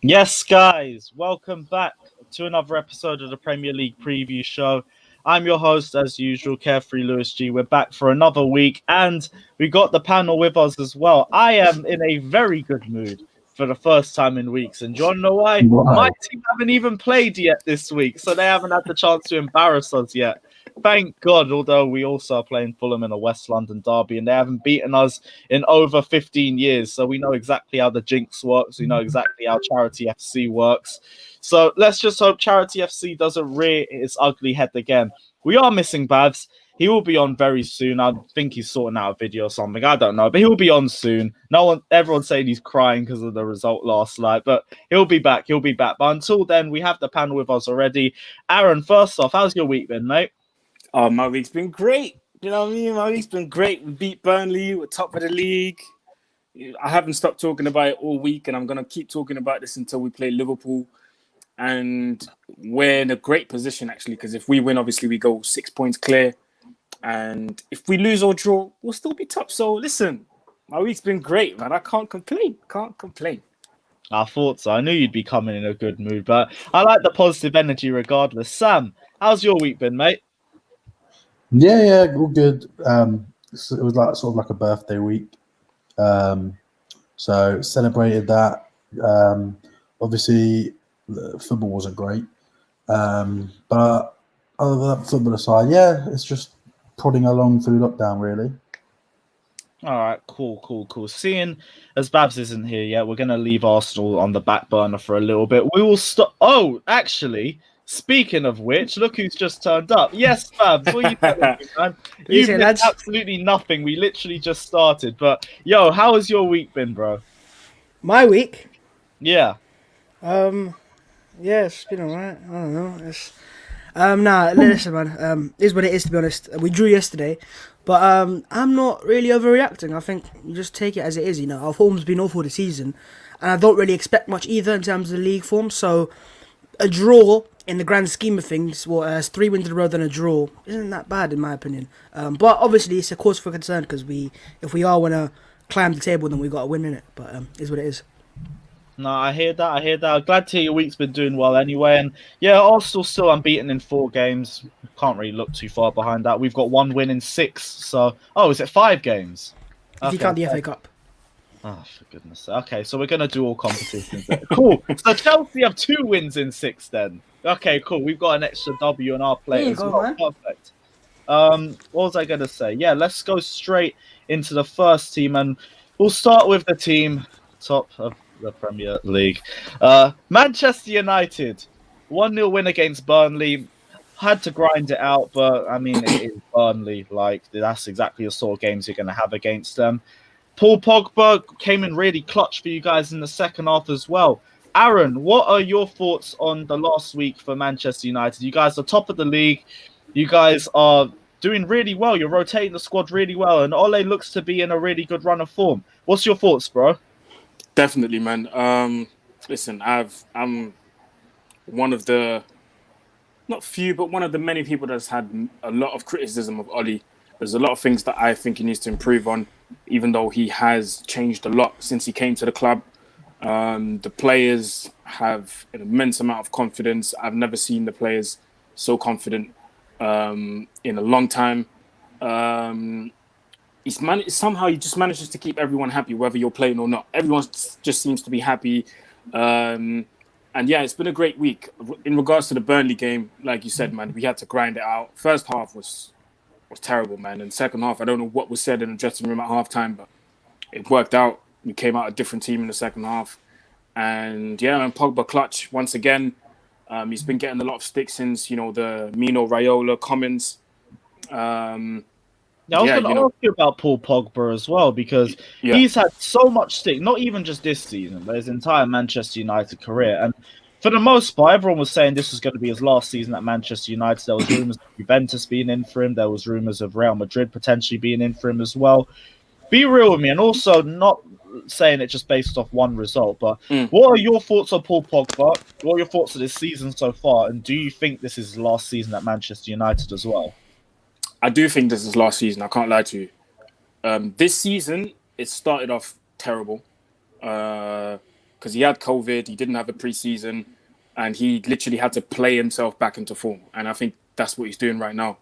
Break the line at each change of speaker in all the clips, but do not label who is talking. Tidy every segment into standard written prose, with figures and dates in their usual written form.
Yes, guys, welcome back to another episode of the Premier League preview show. I'm your host, as usual, Carefree Lewis G. We're back for another week, and we got the panel with us as well. I am in a very good mood for the first time in weeks, and do you want to know why? My
Right.
team haven't even played yet this week, so they haven't had the chance to embarrass us yet. Thank God, although we also are playing Fulham in a West London derby, and they haven't beaten us in over 15 years. So we know exactly how the jinx works. We know exactly how Charity FC works. So let's just hope Charity FC doesn't rear its ugly head again. We are missing Babs. He will be on very soon. I think he's sorting out a video or something. I don't know, but he'll be on soon. Everyone's saying he's crying because of the result last night, but he'll be back. He'll be back. But until then, we have the panel with us already. Aaron, first off, how's your week been, mate?
Oh, my week's been great. You know what I mean? My week's been great. We beat Burnley. We're top of the league. I haven't stopped talking about it all week, and I'm going to keep talking about this until we play Liverpool. And we're in a great position, actually, because if we win, obviously, we go 6 points clear. And if we lose or draw, we'll still be top. So, listen, my week's been great, man. I can't complain. Can't complain.
I thought so. I knew you'd be coming in a good mood, but I like the positive energy regardless. Sam, how's your week been, mate?
Yeah, all good. It was like sort of like a birthday week. So celebrated that. Obviously, the football wasn't great. But other than that, football aside, yeah, it's just prodding along through lockdown, really.
All right, cool. Seeing as Babs isn't here yet, we're going to leave Arsenal on the back burner for a little bit. We will stop. Oh, actually, speaking of which, look who's just turned up. Yes, Babs, what are you telling me, man? You've missed absolutely nothing. We literally just started. But, yo, how has your week been, bro?
My week?
Yeah.
Yeah, it's been alright. I don't know. Listen, man. Is what it is, to be honest. We drew yesterday, but I'm not really overreacting. I think you just take it as it is. You know, our form's been awful this season, and I don't really expect much either in terms of the league form. So, a draw in the grand scheme of things, as 3 wins in a row than a draw, isn't that bad in my opinion. But obviously, it's a cause for concern because if we are want to climb the table, then we got to win in it. But is what it is.
No, I hear that. I'm glad to hear your week's been doing well anyway. And yeah, Arsenal still unbeaten in 4 games. Can't really look too far behind that. We've got 1 win in 6. So, is it 5 games?
If you count the FA Cup.
Oh, for goodness sake. Okay, so we're going to do all competitions. Cool. So Chelsea have 2 wins in 6 then. Okay, cool. We've got an extra W on our plate as well. Man. Perfect. What was I going to say? Yeah, let's go straight into the first team. And we'll start with the team top of the Premier League. Manchester United, 1-0 win against Burnley. Had to grind it out, but I mean, it is Burnley. Like, that's exactly the sort of games you're going to have against them. Paul Pogba came in really clutch for you guys in the second half as well. Aaron, what are your thoughts on the last week for Manchester United? You guys are top of the league. You guys are doing really well. You're rotating the squad really well, and Ole looks to be in a really good run of form. What's your thoughts, bro?
Definitely, man. Listen, I'm one of the not few, but one of the many people that's had a lot of criticism of Oli. There's a lot of things that I think he needs to improve on, even though he has changed a lot since he came to the club. The players have an immense amount of confidence. I've never seen the players so confident in a long time. Somehow he just manages to keep everyone happy, whether you're playing or not. Everyone just seems to be happy. And yeah, it's been a great week. In regards to the Burnley game, like you said, man, we had to grind it out. First half was terrible, man. And second half, I don't know what was said in the dressing room at halftime, but it worked out. We came out a different team in the second half. And yeah, man, Pogba clutch once again. He's been getting a lot of stick since, the Mino Raiola comments.
I was going to ask you about Paul Pogba as well, because he's had so much stick, not even just this season, but his entire Manchester United career. And for the most part, everyone was saying this was going to be his last season at Manchester United. There was rumours of Juventus being in for him. There was rumours of Real Madrid potentially being in for him as well. Be real with me, and also not saying it just based off one result, but what are your thoughts on Paul Pogba? What are your thoughts of this season so far? And do you think this is his last season at Manchester United as well?
I do think this is last season. I can't lie to you. This season, it started off terrible. because he had COVID, he didn't have a preseason, and he literally had to play himself back into form. And I think that's what he's doing right now.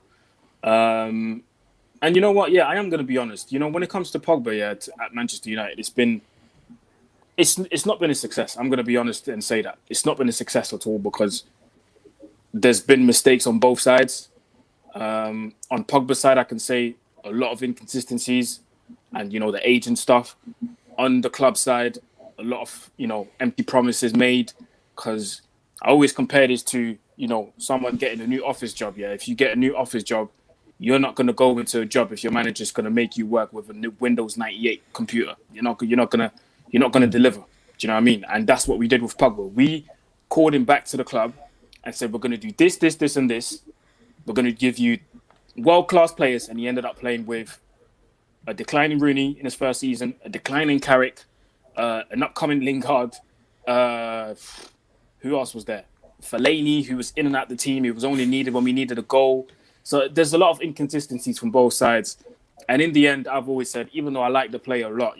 And you know what? Yeah, I am going to be honest. You know, when it comes to Pogba, at Manchester United, it's not been a success. I'm going to be honest and say that. It's not been a success at all because there's been mistakes on both sides. On Pogba's side, I can say a lot of inconsistencies and, you know, the age and stuff. On the club side, a lot of, you know, empty promises made, because I always compare this to, you know, someone getting a new office job. Yeah, if you get a new office job, you're not going to go into a job if your manager's going to make you work with a new Windows 98 computer. You're not going to deliver. Do you know what I mean? And that's what we did with Pogba. We called him back to the club and said, we're going to do this, this, this, and this. We're going to give you world-class players. And he ended up playing with a declining Rooney in his first season, a declining Carrick, an upcoming Lingard. Who else was there? Fellaini, who was in and out the team. He was only needed when we needed a goal. So there's a lot of inconsistencies from both sides. And in the end, I've always said, even though I like the player a lot,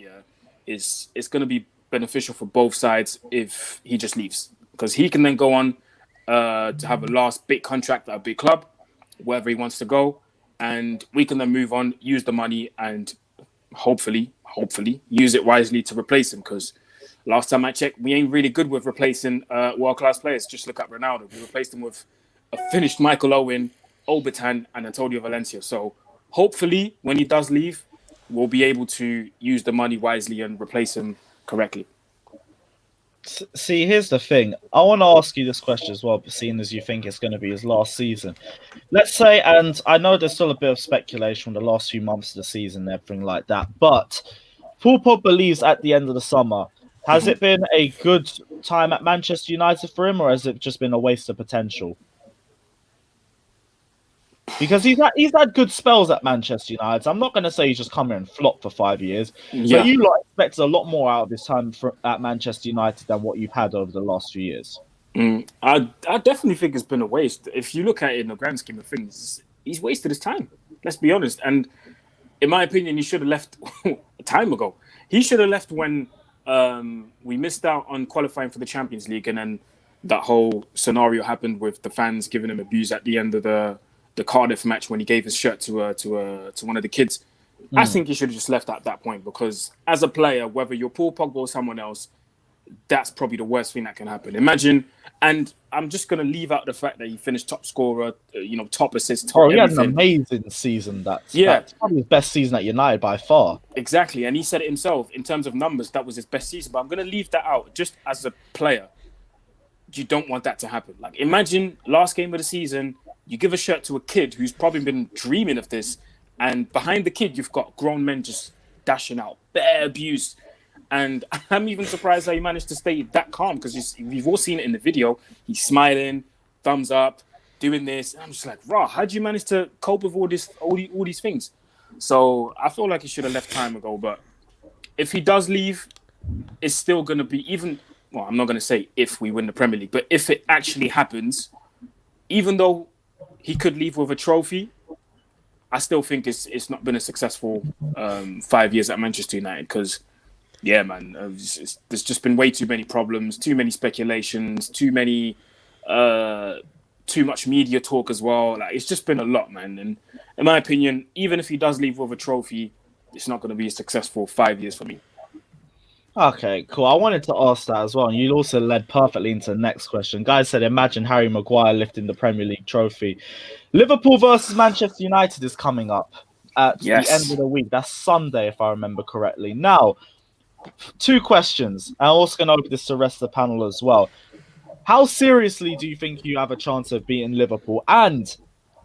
it's going to be beneficial for both sides if he just leaves. Because he can then go on to have a last big contract at a big club, wherever he wants to go. And we can then move on, use the money, and hopefully, use it wisely to replace him. Because last time I checked, we ain't really good with replacing world-class players. Just look at Ronaldo. We replaced him with a finished Michael Owen, Obertan, and Antonio Valencia. So hopefully, when he does leave, we'll be able to use the money wisely and replace him correctly.
See, here's the thing. I want to ask you this question as well, seeing as you think it's going to be his last season. Let's say, and I know there's still a bit of speculation from the last few months of the season and everything like that, but Paul Pogba leaves at the end of the summer. Has it been a good time at Manchester United for him, or has it just been a waste of potential? Because he's had good spells at Manchester United. I'm not going to say he's just come here and flopped for 5 years.
Yeah.
But you lot expected a lot more out of his time at Manchester United than what you've had over the last few years.
I definitely think it's been a waste. If you look at it in the grand scheme of things, he's wasted his time. Let's be honest. And in my opinion, he should have left a time ago. He should have left when we missed out on qualifying for the Champions League, and then that whole scenario happened with the fans giving him abuse at the end of the Cardiff match when he gave his shirt to one of the kids. I think he should have just left at that point, because as a player, whether you're Paul Pogba or someone else, that's probably the worst thing that can happen. Imagine, and I'm just going to leave out the fact that he finished top scorer, top assist, top
he
everything.
had an amazing season. That's probably his best season at United by far.
Exactly, and he said it himself. In terms of numbers, that was his best season. But I'm going to leave that out. Just as a player, you don't want that to happen. Like, imagine last game of the season, you give a shirt to a kid who's probably been dreaming of this, and behind the kid, you've got grown men just dashing out, bare abuse. And I'm even surprised how he managed to stay that calm, because we've all seen it in the video. He's smiling, thumbs up, doing this. And I'm just like, rah, how do you manage to cope with all these things? So I feel like he should have left time ago. But if he does leave, it's still going to be I'm not going to say if we win the Premier League, but if it actually happens, even though he could leave with a trophy, I still think it's not been a successful 5 years at Manchester United, because, yeah, man, there's just been way too many problems, too many speculations, too much media talk as well. Like, it's just been a lot, man. And in my opinion, even if he does leave with a trophy, it's not going to be a successful 5 years for me.
Okay, cool. I wanted to ask that as well. And you also led perfectly into the next question. Guys said, imagine Harry Maguire lifting the Premier League trophy. Liverpool versus Manchester United is coming up at the end of the week. That's Sunday, if I remember correctly. Now, 2 questions. I'm also going to open this to the rest of the panel as well. How seriously do you think you have a chance of beating Liverpool? And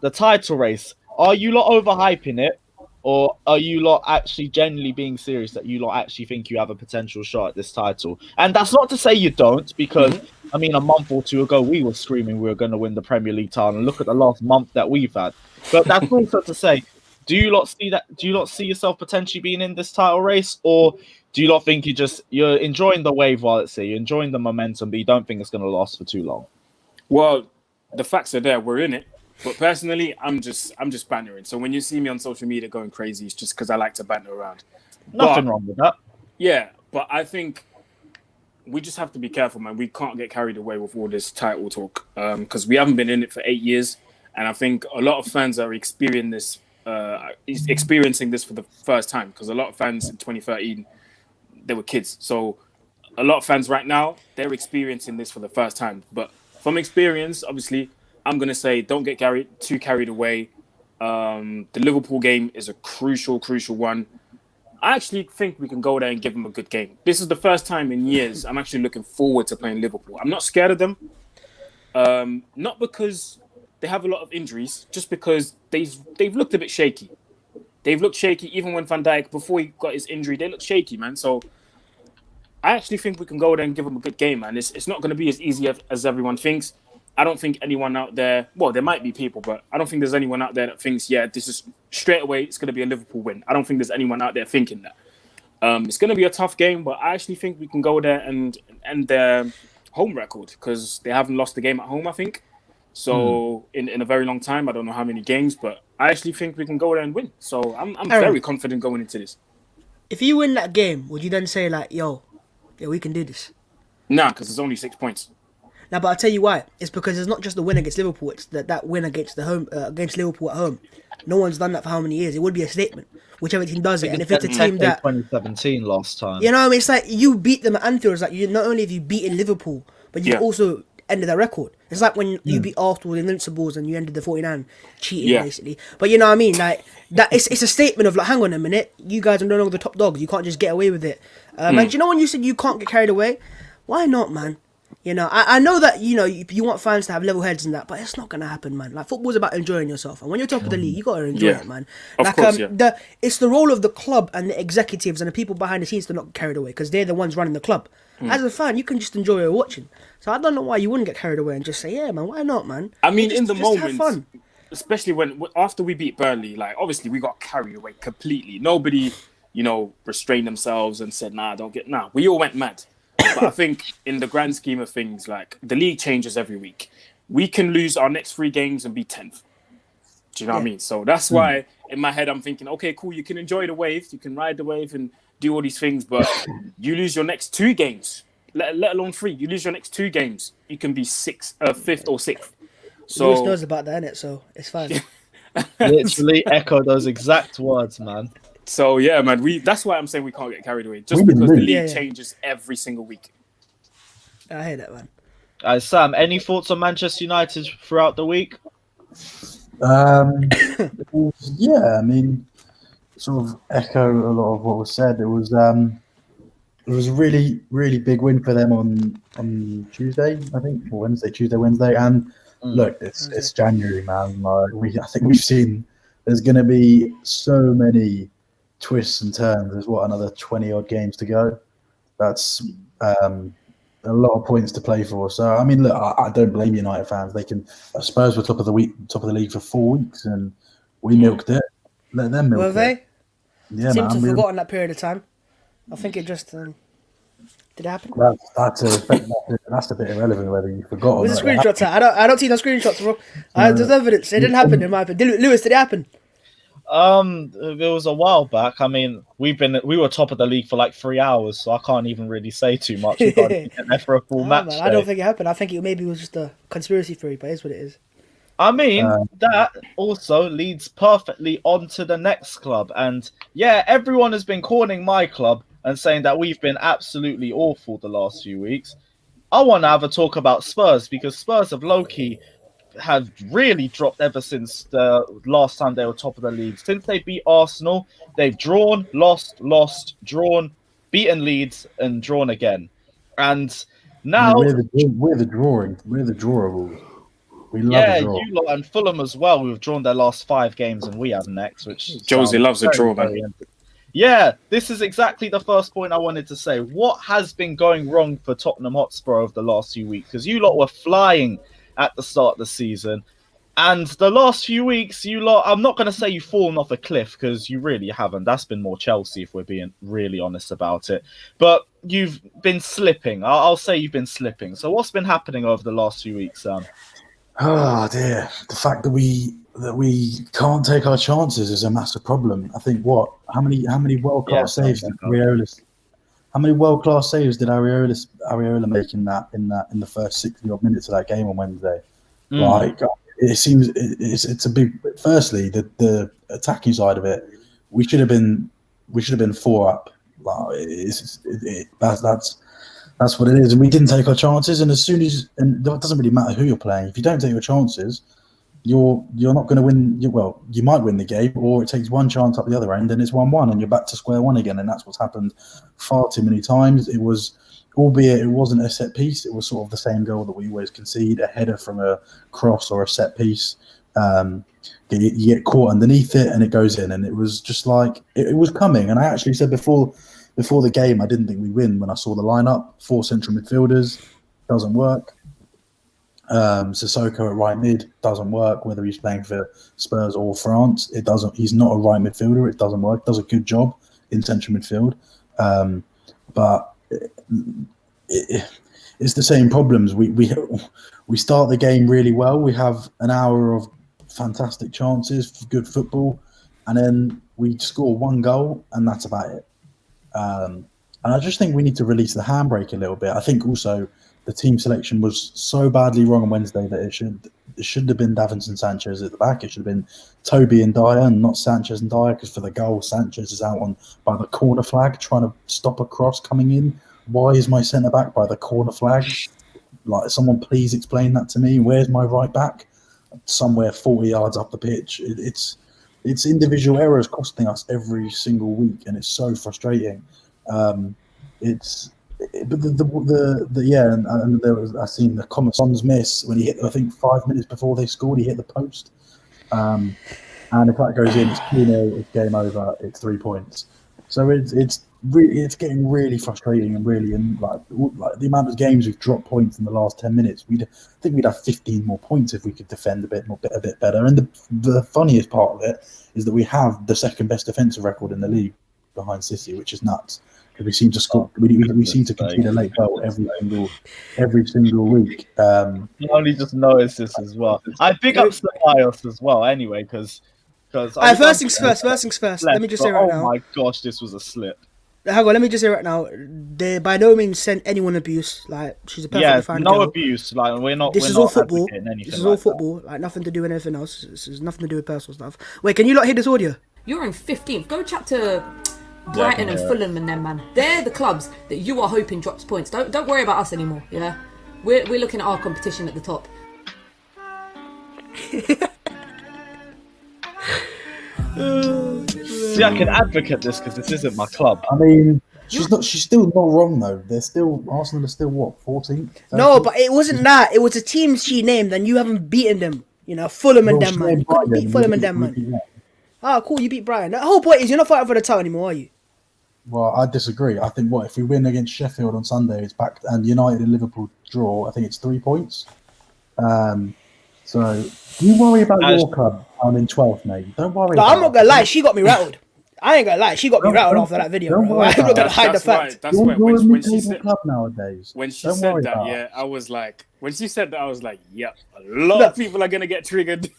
the title race, are you lot overhyping it? Or are you lot actually genuinely being serious that you lot actually think you have a potential shot at this title? And that's not to say you don't, because, I mean, a month or 2 ago, we were screaming we were going to win the Premier League title. And look at the last month that we've had. But that's also to say, do you lot see that? Do you lot see yourself potentially being in this title race? Or do you lot think you're enjoying the wave while it's here? You're enjoying the momentum, but you don't think it's going to last for too long?
Well, the facts are there. We're in it. But personally, I'm just bantering. So when you see me on social media going crazy, it's just because I like to banter around.
Nothing wrong with that.
Yeah, but I think we just have to be careful, man. We can't get carried away with all this title talk because we haven't been in it for 8 years. And I think a lot of fans are experiencing this for the first time because a lot of fans in 2013, they were kids. So a lot of fans right now, they're experiencing this for the first time. But from experience, obviously, I'm going to say don't get too carried away. The Liverpool game is a crucial one. I actually think we can go there and give them a good game. This is the first time in years I'm actually looking forward to playing Liverpool. I'm not scared of them. Not because they have a lot of injuries, just because they've looked a bit shaky. They've looked shaky even when Van Dijk, before he got his injury, they looked shaky, man. So I actually think we can go there and give them a good game, man. It's not going to be as easy as everyone thinks. I don't think anyone out there, well, there might be people, but I don't think there's anyone out there that thinks, yeah, this is straight away, it's going to be a Liverpool win. I don't think there's anyone out there thinking that. It's going to be a tough game, but I actually think we can go there and end their home record because they haven't lost the game at home, I think. So in a very long time, I don't know how many games, but I actually think we can go there and win. So I'm very confident going into this.
If you win that game, would you then say like, yo, we can do this?
Nah, because it's only 6 points.
Now, but I'll tell you why. It's because it's not just the win against Liverpool. It's that win against against Liverpool at home. No one's done that for how many years? It would be a statement, whichever team does it. And if it's a team that
2017 last time,
you know, what I mean, it's like you beat them at Anfield. It's like you not only have you beaten Liverpool, but you also ended their record. It's like when you beat Arsenal, the Invincibles, and you ended the 49 cheating basically. But you know what I mean, like that. It's a statement of like, hang on a minute, you guys are no longer the top dogs. You can't just get away with it. And you know when you said you can't get carried away, why not, man? You know, I know that, you know, you want fans to have level heads and that, but it's not going to happen, man. Like, football's about enjoying yourself. And when you're top of the league, you got to enjoy it, man.
Of course.
It's the role of the club and the executives and the people behind the scenes to not get carried away because they're the ones running the club. As a fan, you can just enjoy what you're watching. So I don't know why you wouldn't get carried away and just say, yeah, man, why not, man?
I mean, in the
just
moment,
have fun.
especially after we beat Burnley, like, obviously we got carried away completely. Nobody, restrained themselves and said, we all went mad. But I think in the grand scheme of things, like, the league changes every week. We can lose our next 3 games and be 10th. Do you know what I mean? So that's why in my head I'm thinking, okay, cool, you can enjoy the wave, you can ride the wave and do all these things, but you lose your next 2 games, let alone 3. You lose your next 2 games, you can be 5th or 6th. So
Lewis knows about that, innit? So it's fine.
Literally echo those exact words, man.
So yeah, man, that's why I'm saying we can't get carried away, just because the league changes every single week.
I hear that, man.
Sam, any thoughts on Manchester United throughout the week?
Yeah, I mean, sort of echo a lot of what was said. It was a really, really big win for them on Tuesday, I think, or Wednesday. And look, it's January, man. Like I think we've seen there's going to be so many twists and turns. There's another 20 odd games to go. That's a lot of points to play for. So I mean, look, I don't blame United fans. Spurs were top of the league for 4 weeks, and we milked it. Let them milk it.
Were they?
Yeah,
Seem to have forgotten that period of time. I think it just did it happen?
That's a bit irrelevant whether you forgot.
Where's the screenshots at? I don't see no screenshots, bro. There's evidence. It didn't happen in my opinion. Lewis, did it happen?
It was a while back. I mean, we were top of the league for like 3 hours, so I can't even really say too much. We got to get there for a full match.
Man, I don't think it happened. I think it maybe was just a conspiracy theory, but it's what it is.
I mean, that also leads perfectly on to the next club. And yeah, everyone has been calling my club and saying that we've been absolutely awful the last few weeks. I want to have a talk about Spurs because Spurs have really dropped ever since the last time they were top of the league. Since they beat Arsenal, they've drawn, lost, drawn, beaten Leeds, and drawn again. And now
we're the drawables. We love a draw.
You lot and Fulham as well. We've drawn their last 5 games, and we have next. Which
Josie loves a draw, man.
Yeah, this is exactly the first point I wanted to say. What has been going wrong for Tottenham Hotspur over the last few weeks? Because you lot were flying at the start of the season, and the last few weeks, you lot, I'm not going to say you've fallen off a cliff because you really haven't. That's been more Chelsea, if we're being really honest about it. But you've been slipping. I'll say you've been slipping. So what's been happening over the last few weeks, Sam?
Oh dear, the fact that we can't take our chances is a massive problem. I think how many world class saves did Riola? How many world-class saves did Areola make in the first 60 odd minutes of that game on Wednesday? Like, it seems it's a big. Firstly, the attacking side of it, we should have been 4 up. Like, that's what it is, and we didn't take our chances. And it doesn't really matter who you're playing. If you don't take your chances, you're not going to win. You might win the game, or it takes one chance up the other end, and it's 1-1, and you're back to square one again. And that's what's happened far too many times. It was, albeit it wasn't a set piece, it was sort of the same goal that we always concede: a header from a cross or a set piece. You get caught underneath it, and it goes in. And it was just like it was coming. And I actually said before the game, I didn't think we'd win. When I saw the lineup, 4 central midfielders, doesn't work. Sissoko at right mid doesn't work, whether he's playing for Spurs or France. It doesn't. He's not a right midfielder. It doesn't work. Does a good job in central midfield, but it's the same problems. We start the game really well. We have an hour of fantastic chances, good football, and then we score 1 goal, and that's about it. And I just think we need to release the handbrake a little bit. I think also the team selection was so badly wrong on Wednesday that it should have been Davinson Sanchez at the back. It should have been Toby and Dyer, and not Sanchez and Dyer, because for the goal, Sanchez is out by the corner flag trying to stop a cross coming in. Why is my centre back by the corner flag? Like, someone please explain that to me. Where's my right back? Somewhere 40 yards up the pitch. It's individual errors costing us every single week, and it's so frustrating. But and there was, I seen the Son's miss when he hit, I think 5 minutes before they scored, he hit the post. And if that goes in, it's 2-0, it's game over, it's 3 points. So it's getting really frustrating, and really, and like the amount of games we've dropped points in the last 10 minutes, I think we'd have 15 more points if we could defend a bit better. And the funniest part of it is that we have the second best defensive record in the league behind City, which is nuts. Because we seem to score, we seem to concede a late goal every single week.
I only just noticed this as well. I big up Ceballos as well, anyway, because.
First things first. Let me just say right now.
Oh my gosh, this was a slip.
Hang on, let me just say right now. They by no means sent anyone abuse. Like, she's a perfectly fine girl.
Abuse. Like, we're not.
This is all football. This is all football. Like, nothing to do with anything else. This is nothing to do with personal stuff. Wait, can you not hear this audio?
You're in 15th. Go chat to Brighton and Fulham and them, man. They're the clubs that you are hoping drops points. Don't worry about us anymore. Yeah, we're looking at our competition at the top.
See, I can advocate this because this isn't my club.
I mean, she's still not wrong though. Arsenal are still what, 14th?
No, but it wasn't that. It was the teams she named, and you haven't beaten them. You know, Fulham and them, man. You couldn't beat Fulham and them, man. Ah, cool, you beat Brighton. The whole point is you're not fighting for the title anymore, are you?
Well, I disagree. I think if we win against Sheffield on Sunday, it's back, and United and Liverpool draw, I think it's 3 points. So do you worry about your club? I'm in 12th, mate. Don't worry.
No, I'm not gonna lie. She got me rattled. I ain't gonna lie. She got me rattled after that video. Bro. I'm not gonna hide the fact.
That's why when she said
club nowadays.
When she said that, yeah, I was like, yep, a lot of people are gonna get triggered.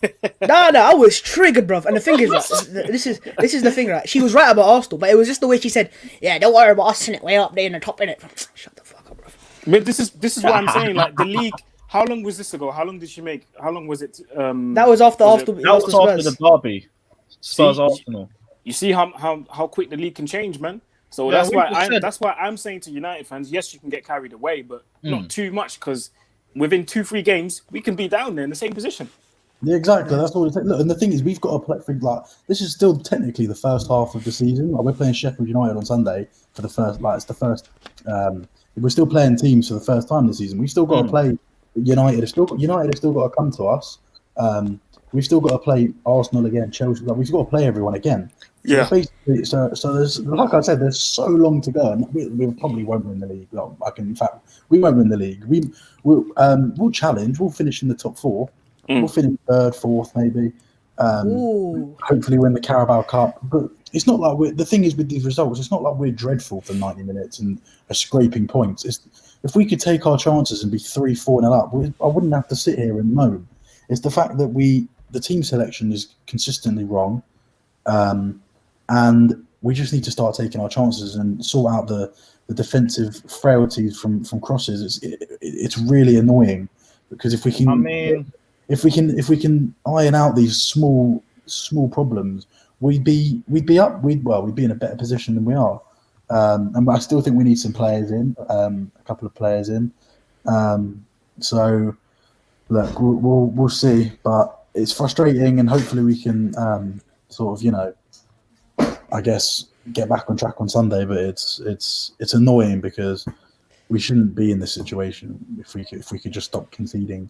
No, I was triggered, bro. And the thing is, right, this is the thing, right? She was right about Arsenal, but it was just the way she said, "Yeah, don't worry about us, innit? Way up there in the top, innit?" Shut the fuck up, bro.
But this is what I'm saying. Like, the league. How long was this ago? How long did she make? How long was it?
That was after
the derby. Spurs Arsenal.
You see how quick the league can change, man. So that's why I'm saying to United fans, yes, you can get carried away, but not too much, because within 2-3 games we can be down there in the same position.
Yeah, exactly. That's what it takes. Look, and the thing is, we've got to play. Like, this is still technically the first half of the season. Like, we're playing Sheffield United on Sunday for the first. Like, it's the first. We're still playing teams for the first time this season. We've still got to play United. Have still got to come to us. We've still got to play Arsenal again, Chelsea. Like, we've got to play everyone again.
Yeah.
So there's, like I said, there's so long to go, and we probably won't win the league. Well, in fact, we won't win the league. We'll challenge. We'll finish in the top 4. We'll finish 3rd, 4th, maybe. Hopefully win the Carabao Cup. But it's not like the thing is with these results, it's not like we're dreadful for 90 minutes and are scraping points. If we could take our chances and be 3-4-0 up, I wouldn't have to sit here and moan. It's the fact that the team selection is consistently wrong. And we just need to start taking our chances and sort out the defensive frailties from crosses. It's really annoying because if we can iron out these small problems, we'd be in a better position than we are. And I still think we need some players in, a couple of players in. So look, we'll see, but it's frustrating, and hopefully we can sort of, I guess, get back on track on Sunday. But it's annoying because we shouldn't be in this situation if we could just stop conceding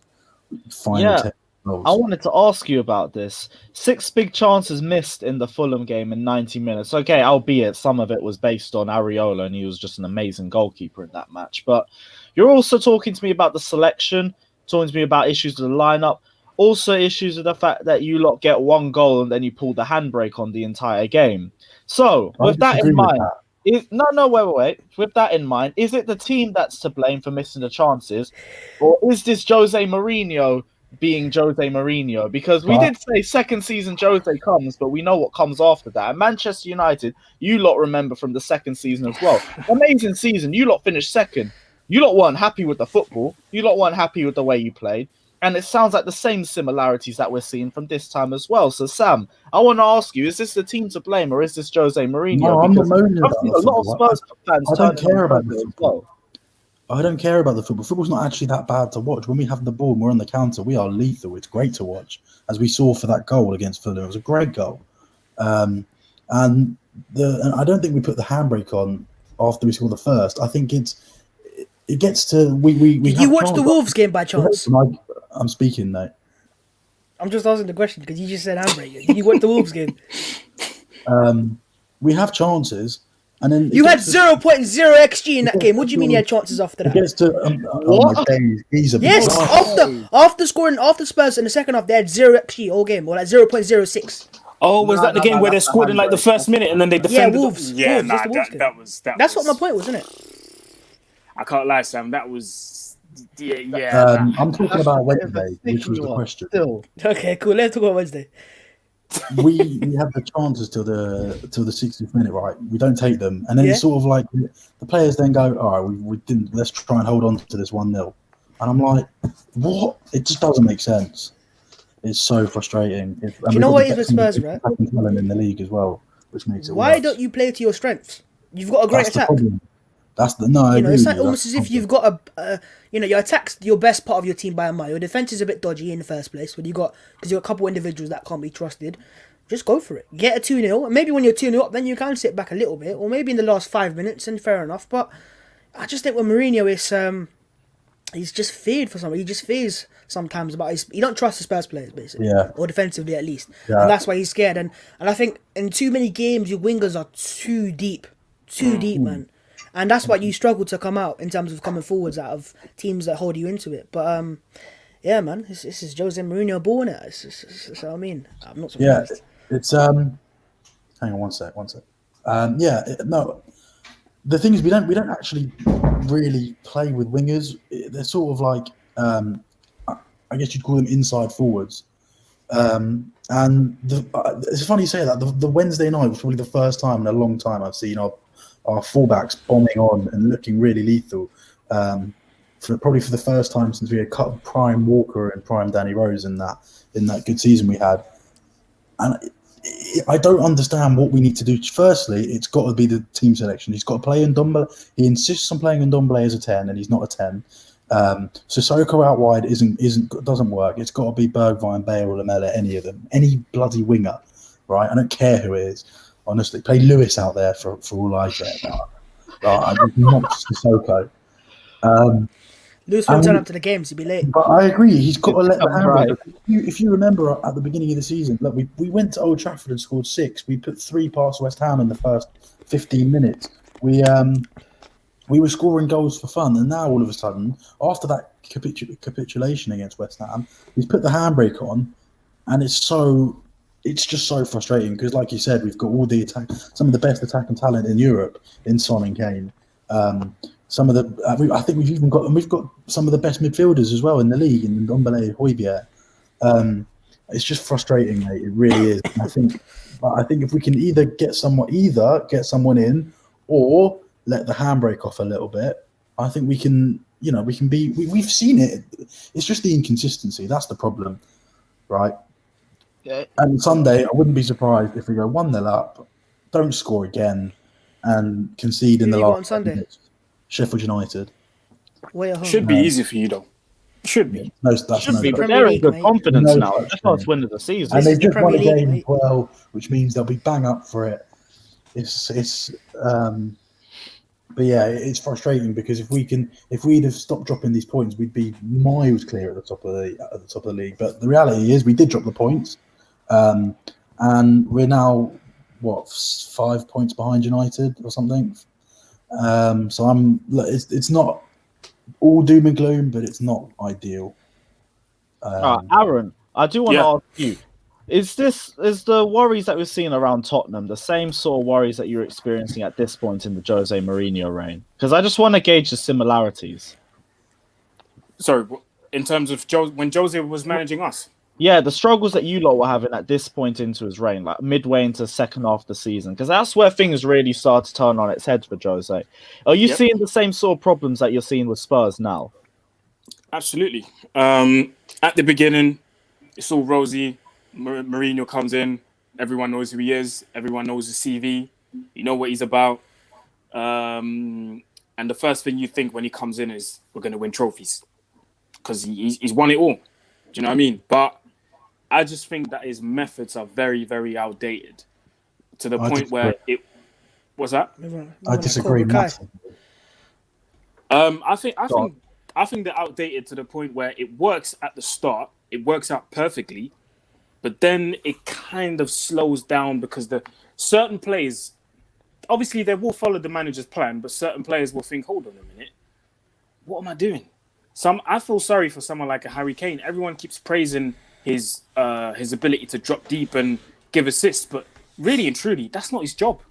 final 10 goals.
I wanted to ask you about this. 6 big chances missed in the Fulham game in 90 minutes. Okay, albeit some of it was based on Areola, and he was just an amazing goalkeeper in that match. But you're also talking to me about the selection, talking to me about issues with the lineup, also issues with the fact that you lot get 1 goal and then you pull the handbrake on the entire game. So, with that in mind, wait. With that in mind, is it the team that's to blame for missing the chances, or is this Jose Mourinho being Jose Mourinho? Because we did say second season Jose comes, but we know what comes after that. And Manchester United, you lot remember from the second season as well. Amazing season. You lot finished second. You lot weren't happy with the football. You lot weren't happy with the way you played. And it sounds like the same similarities that we're seeing from this time as well. So, Sam, I want to ask you, is this the team to blame, or is this Jose Mourinho?
No, I'm not moaning about
a lot of Spurs fans
I don't care about the
football.
I don't care about the football. Football's not actually that bad to watch. When we have the ball and we're on the counter, we are lethal. It's great to watch, as we saw for that goal against Fulham. It was a great goal. And I don't think we put the handbrake on after we scored the first. I think it gets to we.
Did you watch the Wolves game by chance?
I'm speaking, mate.
I'm just asking the question because you just said handbrake. Did you watch the Wolves game?
We have chances, and then
you had 0.0 XG in that game. What do you mean you had chances after that?
It gets to
yes, after Spurs in the second half, they had 0 XG all game, or like 0.06.
Oh, was that the game where they scored in like the first minute and then they defended?
Yeah, Wolves.
Yeah,
Wolves, that's what my point was, isn't it?
I can't lie, Sam. That was. Yeah.
I'm talking about Wednesday, which was the question.
Okay, cool. Let's talk about Wednesday.
we have the chances till the 60th minute, right? We don't take them, and then it's sort of like the players then go, "All right, we didn't. Let's try and hold on to this 1-0." And I'm like, "What? It just doesn't make sense." It's so frustrating.
Do you know what is with Spurs, right?
In the league as well, which makes it.
Why don't you play to your strengths? You've got a great attack.
That's the no.
It's like almost as if you've got your attack's your best part of your team by a mile. Your defense is a bit dodgy in the first place because you got a couple individuals that can't be trusted. Just go for it. Get a 2-0, and maybe when you're 2-0 up, then you can sit back a little bit, or maybe in the last 5 minutes, and fair enough. But I just think with Mourinho, he's just feared for something. He just fears sometimes about he don't trust the Spurs players basically, or defensively at least, and that's why he's scared. And I think in too many games, your wingers are too deep, man. And that's why you struggle to come out in terms of coming forwards out of teams that hold you into it. But yeah, man, this is Jose Mourinho born it. That's what I mean. I'm not surprised.
Yeah, it's hang on one sec. No, the thing is we don't actually really play with wingers. They're sort of like I guess you'd call them inside forwards. And it's funny you say that. The Wednesday night was probably the first time in a long time I've seen our fullbacks bombing on and looking really lethal. Probably for the first time since we had cut prime Walker and prime Danny Rose in that good season we had. And I don't understand what we need to do. Firstly, it's got to be the team selection. He's got to play Ndombele. He insists on playing Ndombele as a 10, and he's not a 10. Sissoko out wide doesn't work. It's got to be Bergwijn, Bale, Lamela, any of them, any bloody winger, right? I don't care who it is. Honestly, play Lewis out there for all I care. I just not Sissoko.
Lewis won't turn up to the games; he'd be late.
But I agree. He's got to let the handbrake. If you remember at the beginning of the season, look, we went to Old Trafford and scored 6. We put 3 past West Ham in the first 15 minutes. We were scoring goals for fun, and now all of a sudden, after that capitulation against West Ham, he's put the handbrake on, and it's just so frustrating because, like you said, we've got all the some of the best attacking talent in Europe in Son and Kane. Some of the, I think we've got some of the best midfielders as well in the league in Ndombele, Højbjerg. It's just frustrating, mate. It really is. And I think if we can either get someone in, or let the handbrake off a little bit, I think we can. We can be. We've seen it. It's just the inconsistency. That's the problem, right?
Yeah.
And Sunday, I wouldn't be surprised if we go 1-0 up, don't score again, and concede in
Who
the
you got
last
on Sunday?
minutes. Sheffield United.
Way at home.
Should be easy for you though. Should be.
No, that's
Should
no
be,
doubt.
but
Premier
they're in
League,
good
mate.
confidence
No
now.
such
Just last
thing.
win of the season.
And
This
they
is the
just won a
Premier League,
game as
mate.
well, which means they'll be bang up for it. But yeah, it's frustrating because if we'd have stopped dropping these points, we'd be miles clear at the top of the league. But the reality is, we did drop the points, and we're now 5 points behind United or something. So it's not all doom and gloom, but it's not ideal.
Aaron, I do want to
Yeah.
ask you: is the worries that we're seeing around Tottenham the same sort of worries that you're experiencing at this point in the Jose Mourinho reign? Because I just want to gauge the similarities.
Sorry, in terms of when Jose was managing us.
Yeah, the struggles that you lot were having at this point into his reign, like midway into the second half of the season, because that's where things really start to turn on its head for Jose. Are you seeing the same sort of problems that you're seeing with Spurs now?
Absolutely. At the beginning, it's all rosy. Mourinho comes in. Everyone knows who he is. Everyone knows his CV. You know what he's about. And the first thing you think when he comes in is, we're going to win trophies. Because he's won it all. Do you know what I mean? But I just think that his methods are very, very outdated. To the point where it... What's that?
I disagree massively.
I think they're outdated to the point where it works at the start. It works out perfectly. But then it kind of slows down because the certain players, obviously they will follow the manager's plan, but certain players will think, hold on a minute, what am I doing? I feel sorry for someone like a Harry Kane. Everyone keeps praising his ability to drop deep and give assists, but really and truly, that's not his job.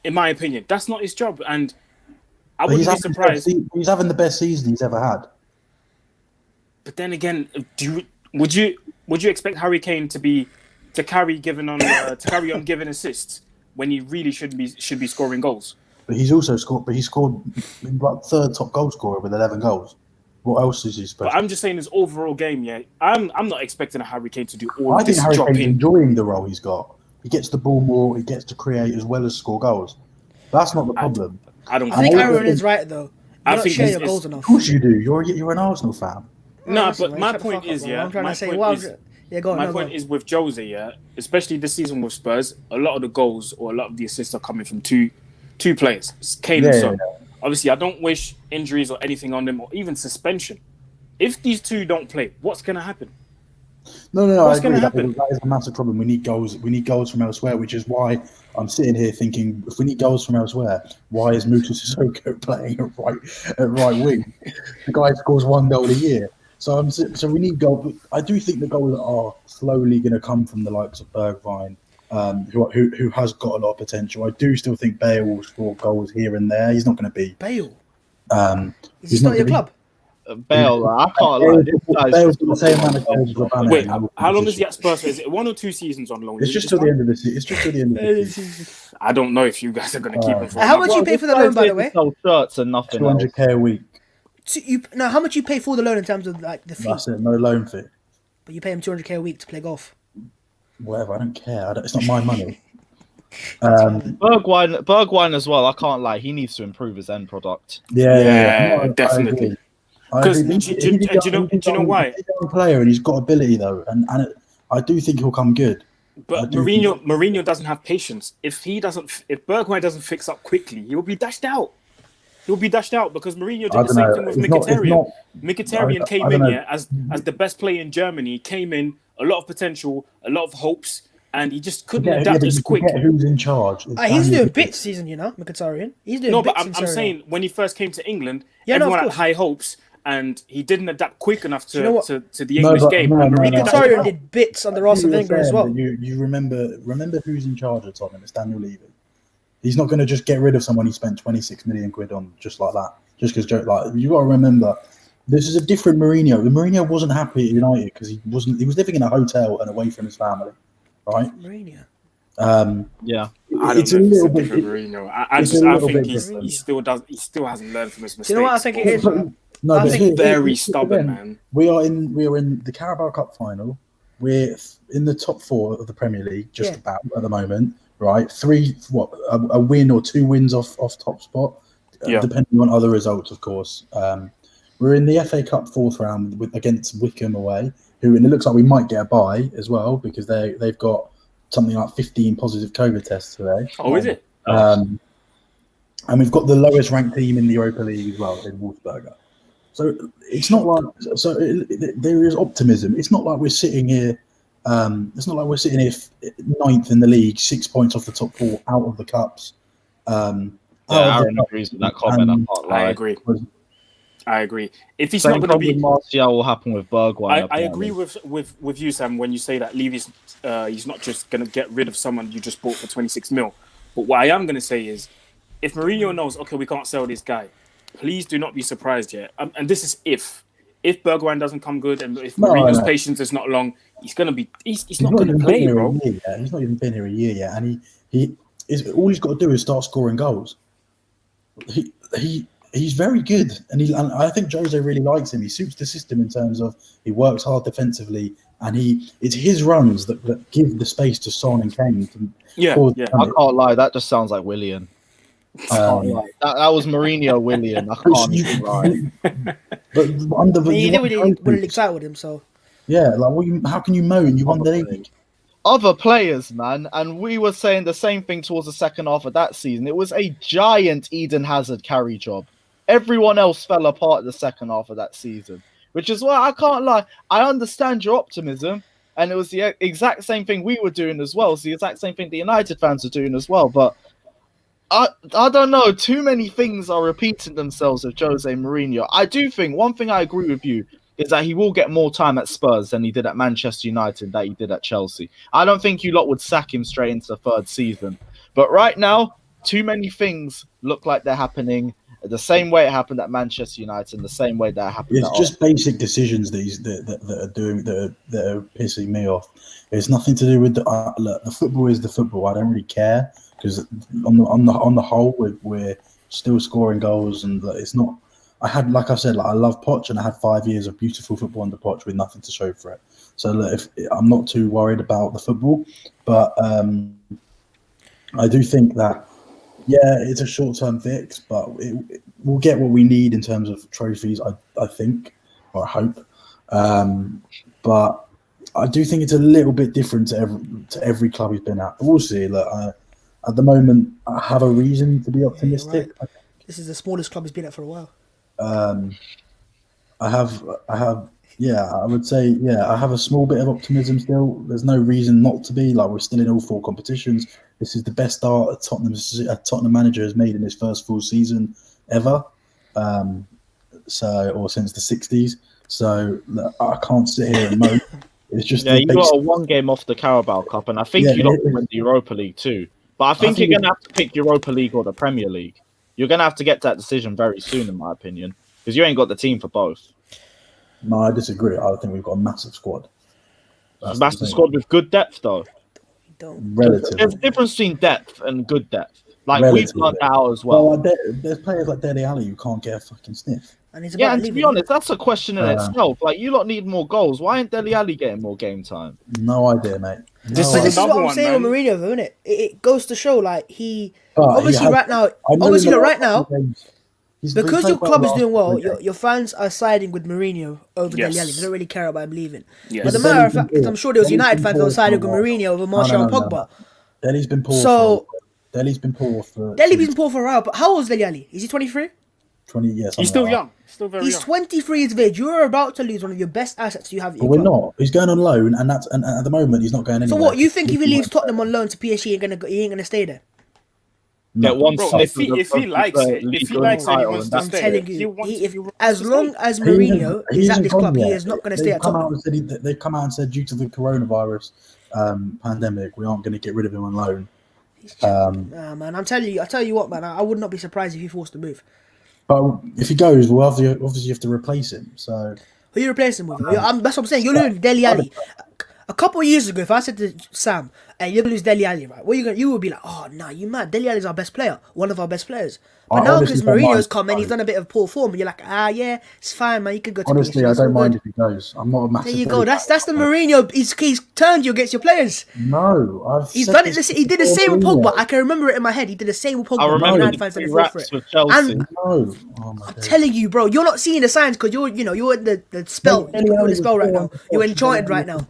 In my opinion, that's not his job, and I wouldn't be surprised.
He's having the best season he's ever had.
But then again, would you expect Harry Kane to carry on giving assists when he really should be scoring goals?
But he's also scored. But he scored like third top goal scorer with 11 goals. What else is he supposed?
But I'm just saying his overall game. Yeah, I'm not expecting a Harry Kane to do all
I
this
think Harry Kane's
dropping.
enjoying the role he's got. He gets the ball more. He gets to create as well as score goals. That's not the problem.
I
think Aaron is right though.
I
You're not
think
sharing
it's-
your goals enough.
Of course you do. You're an Arsenal fan.
No,
listen,
but
man,
my
shut the
point
fuck up,
is,
bro.
yeah.
I'm trying
My
to say,
point
go on.
My point is with Jose, yeah, especially this season with Spurs, a lot of the goals or a lot of the assists are coming from two players, it's Kane and Son.
Yeah.
Obviously, I don't wish injuries or anything on them or even suspension. If these two don't play, what's going to happen?
No.
What's
I agree.
gonna happen?
That is a massive problem. We need goals. We need goals from elsewhere, which is why I'm sitting here thinking, if we need goals from elsewhere, why is Musa Sissoko playing at right wing? The guy scores 1 goal a year. So we need goals. I do think the goals are slowly going to come from the likes of Bergwijn, who has got a lot of potential. I do still think Bale will score goals here and there. He's not going to be.
Bale.
He's
Is he still at your club?
Bale, I can't lie. This guy's
Bale's
just
got the same amount of goals as Ravana.
Wait, how long is he at Spurs? Is it 1 or 2 seasons on loan?
It's just till the end of the season. It's just till the end of the season.
I don't know if you guys are going to keep him for.
How much you pay for the loan, by the way?
Sell shirts and nothing else.
200k a week.
How much you pay for the loan in terms of like the fee?
That's it. No loan fee.
But you pay him 200k a week to play golf.
Whatever. I don't care. It's not my money.
Bergwijn as well. I can't lie. He needs to improve his end product.
Yeah, no,
definitely.
I
Because
agree.
do you know why?
He's a young player and he's got ability though, and I do think he'll come good.
But Mourinho doesn't have patience. If Bergwijn doesn't fix up quickly, he will be dashed out. He'll be dashed out because Mourinho did the same thing with Mkhitaryan. Mkhitaryan came in here as the best player in Germany. Came in, a lot of potential, a lot of hopes, and he just couldn't adapt as quick.
Who's in charge?
He's doing bits season, Mkhitaryan. He's doing
No,
bits
but
in
I'm
Serie A.
saying when he first came to England,
Yeah, no, of
everyone had
course.
high hopes, and he didn't adapt quick enough to
you know what?
to the English game. And Mourinho dashed him
Mkhitaryan
out.
did bits under Arsene Wenger as well.
You remember who's in charge of Tottenham? It's Daniel Levy. He's not going to just get rid of someone he spent 26 million quid on just like that. Just because, like, you got to remember, this is a different Mourinho. The Mourinho wasn't happy at United because he was living in a hotel and away from his family, right?
Mourinho.
Yeah.
I don't
It's
know
a
if it's a
little bit.
different Mourinho. I
it's a
just I
little
think
bit
he
different.
still hasn't learned from his mistakes.
Do you know what I think it is, man?
No,
I
but
think
very stubborn, man.
We are in the Carabao Cup final. We're in the top 4 of the Premier League, just about at the moment, right? 3 a win or 2 wins off top spot, depending on other results, of course. We're in the FA Cup 4th round against Wickham away, and it looks like we might get a bye as well because they've got something like 15 positive COVID tests today.
Oh, is it?
And we've got the lowest ranked team in the Europa League as well, in Wolfsberger. So it's not like there is optimism. It's not like we're sitting here. It's not like we're sitting here 9th in the league, 6 points off the top 4, out of the cups.
Aaron agrees with that comment.
I agree. If he's
Same
not going to be,
Martial will happen with Bergwijn.
I agree with you, Sam, when you say that Levy's he's not just going to get rid of someone you just bought for 26 mil. But what I am going to say is, if Mourinho knows, okay, we can't sell this guy, please do not be surprised yet. And this is if Bergwijn doesn't come good and if Mourinho's patience is not long, he's not going to play, bro.
He's not even been here a year yet, and he is all he's got to do is start scoring goals. He's very good, and I think Jose really likes him. He suits the system in terms of he works hard defensively, and it's his runs that give the space to Son and Kane.
I can't lie, that just sounds like Willian. That was Mourinho Willian. I can't even lie.
But under the
you wouldn't excite with him, so
how can you moan? You won the league.
Other players, man, and we were saying the same thing towards the second half of that season. It was a giant Eden Hazard carry job. Everyone else fell apart in the second half of that season, which is why I can't lie. I understand your optimism, and it was the exact same thing we were doing as well. It's the exact same thing the United fans are doing as well. But I don't know. Too many things are repeating themselves with Jose Mourinho. I do think one thing I agree with you is that he will get more time at Spurs than he did at Manchester United, that he did at Chelsea. I don't think you lot would sack him straight into the 3rd season. But right now, too many things look like they're happening the same way it happened at Manchester United and the same way that happened
It's just basic decisions that are pissing me off. It's nothing to do with the football is the football. I don't really care because on the whole, we're still scoring goals, and it's not. I love Poch, and I had 5 years of beautiful football under Poch with nothing to show for it. So I'm not too worried about the football, but I do think that it's a short-term fix, but we'll get what we need in terms of trophies. I think, or I hope, but I do think it's a little bit different to every club he's been at. But we'll see. At the moment, I have a reason to be optimistic.
Right. This is the smallest club he's been at for a while.
I would say, I have a small bit of optimism still. There's no reason not to be. We're still in all 4 competitions. This is the best start a Tottenham manager has made in his first full season ever, or since the 60s. So I can't sit here and moan. It's just
you got a 1 game off the Carabao Cup, and I think you got to win the Europa League too. But I think you're going to have to pick Europa League or the Premier League. You're going to have to get to that decision very soon, in my opinion, because you ain't got the team for both.
No, I disagree. I think we've got a massive squad.
Massive squad with good depth, though.
Relatively.
There's a difference between depth and good depth. We've learned out as well.
There's players like Dele Alli who can't get a fucking sniff.
And
to be honest, that's a question in itself. You lot need more goals. Why ain't Dele Alli getting more game time?
No idea, mate.
This
is what I'm saying with Mourinho, though, isn't it? It goes to show, right now, because your club is doing well, your fans are siding with Mourinho over Dele Alli. They don't really care about him leaving. Yes. But the matter of fact, I'm sure there was United fans that were siding with Mourinho over Martial and Pogba.
Dele's been poor. Dele's been poor for
a while. But how old is Dele Alli? Is he 23?
20 years.
He's still young. Still very young.
He's 23 years of age. You're about to lose one of your best assets you have.
But we're not. He's going on loan, and at the moment he's not going anywhere.
So what? You think if he leaves Tottenham on loan to PSG, he ain't gonna stay there?
Get one sniff.
If he likes it, he wants to stay.
I'm telling you, as long as Mourinho is at this club, he is not going to stay at Tottenham.
They've come out and said due to the coronavirus pandemic, we aren't going to get rid of him on loan.
Man, I tell you what, man, I would not be surprised if he forced to move.
But if he goes, we'll obviously have to replace him. So
Who you replacing with? That's what I'm saying. You're losing Dele Alli. A couple of years ago, if I said to Sam, "Hey, you're gonna lose Dele Alli, right?" You would be like, "Oh, nah, you mad? Dele Alli's our best player, one of our best players." But now because Mourinho's come and he's done a bit of poor form, you're like, yeah, it's fine, man. You can go to
honestly,
PSG,
I don't mind if he goes. I'm not a massive.
There you go. That's the Mourinho. He's turned you against your players.
No,
he's done it. He did the same with Pogba. I can remember it in my head. He did the same with Pogba.
I remember the three raps with Chelsea.
And I'm telling you, bro, you're not seeing the signs because you're in the spell. You're in the spell right now. You're enchanted right now.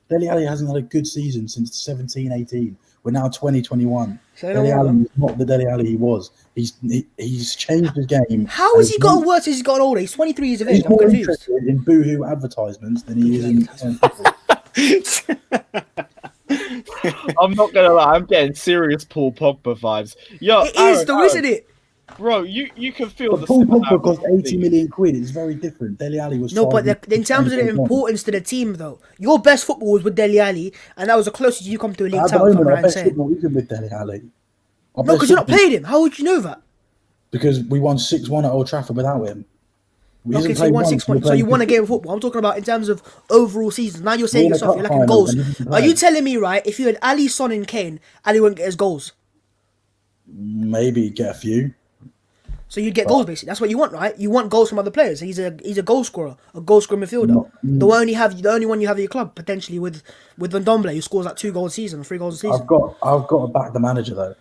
Dele Alli hasn't had a good season since 17-18. We're now 2021.
Dele
Alli is not the Dele Alli he was. He's changed his game.
How has he gotten worse as he's gotten older? He's 23 years of age.
He's more interested in boohoo advertisements than he is in.
I'm not gonna lie. I'm getting serious Paul Pogba vibes. Yo,
it is though, isn't it?
Bro, you can feel
but
the
Paul Pogba cost 80 million quid. It's very different. Dele Alli was
no, but in terms of the importance to the team, though, your best football was with Dele Alli, and that was the closest you come to a league title.
Our best football isn't with Dele Alli.
No, because you're not playing him. How would you know that?
Because we won 6-1 at Old Trafford without him.
Okay, so you won 6-1. So you won a game of football. I'm talking about in terms of overall seasons. Now you're saying yourself, you're lacking goals. Are you telling me, right, if you had Ali, Son, and Kane, Ali wouldn't get his goals?
Maybe get a few.
So you get goals, basically. That's what you want, right? You want goals from other players. He's a goal scorer, a goal scoring midfielder. The only one you have in your club potentially with Ndombele, who scores like 2 goals a season, 3 goals a season.
I've got to back the manager though,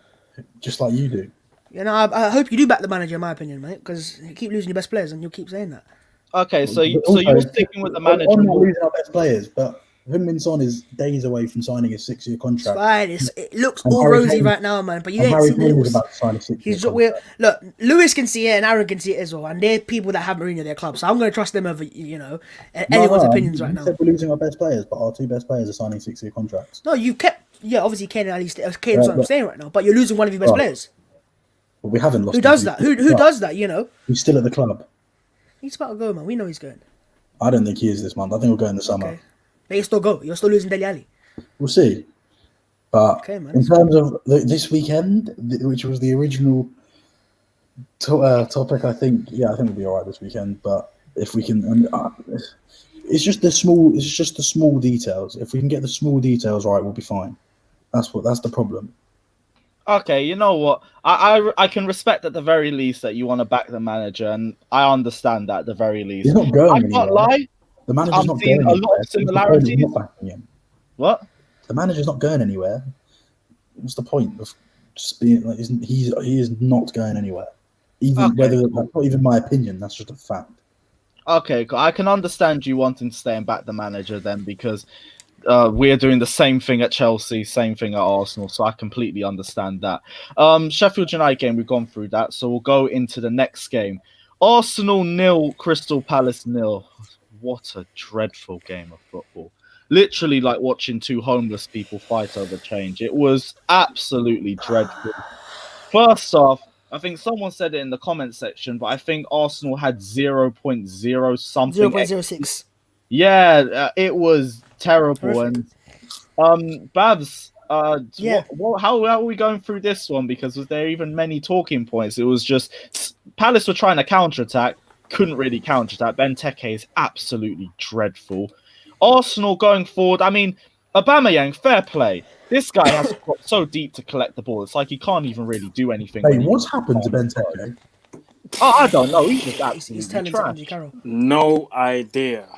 just like you do.
You know, I hope you do back the manager, in my opinion, mate, because you keep losing your best players, and you'll keep saying that.
Okay, so you're sticking with the manager.
I'm not losing our best players, but Heung-min Son is days away from signing a 6-year contract.
It's fine. It looks all rosy right now, man. But you ain't seen the Lewis.
About to sign a 6-year contract.
Look, Lewis can see it and Aaron can see it as well, and they're people that have Mourinho at their club. So I'm going to trust them over anyone's opinions right now.
Said we're losing our best players, but our 2 best players are signing 6-year contracts.
No, you've kept obviously Kane at least. Kane's what I'm saying right now, but you're losing one of your best players.
But we haven't lost.
Who does that? Who does that? You know,
he's still at the club.
He's about to go, man. We know he's going.
I don't think he is this month. I think we'll go in the summer.
Okay. But you still go. You're still losing Dele Alli.
We'll see. But in terms of this weekend, which was the original topic, I think we'll be all right this weekend. But if we can, it's just the small details. If we can get the small details right, we'll be fine. That's the problem.
Okay, you know what? I can respect at the very least that you want to back the manager, and I understand that at the very least.
He's not going
anywhere. I can't lie.
The manager's not going
anywhere. A lot of similarities. What?
The manager's not going anywhere. What's the point of just being like? He is not going anywhere. Not even my opinion. That's just a fact.
Okay, I can understand you wanting to stay and back the manager then, because we're doing the same thing at Chelsea, same thing at Arsenal, so I completely understand that. Sheffield United game, we've gone through that, so we'll go into the next game. Arsenal 0, Crystal Palace 0. What a dreadful game of football. Literally like watching 2 homeless people fight over change. It was absolutely dreadful. First off, I think someone said it in the comment section, but I think Arsenal had 0.0 something.
0.06.
Yeah, it was terrible. Perfect. And Babs, how are we going through this one? Because was there even many talking points? It was just Palace were trying to counterattack, couldn't really counterattack. Benteke is absolutely dreadful. Arsenal going forward, I mean, Aubameyang, fair play. This guy has got so deep to collect the ball. It's like he can't even really do anything.
Hey, what's happened to Benteke?
Oh, I don't know. He's just absolutely trash.
No idea.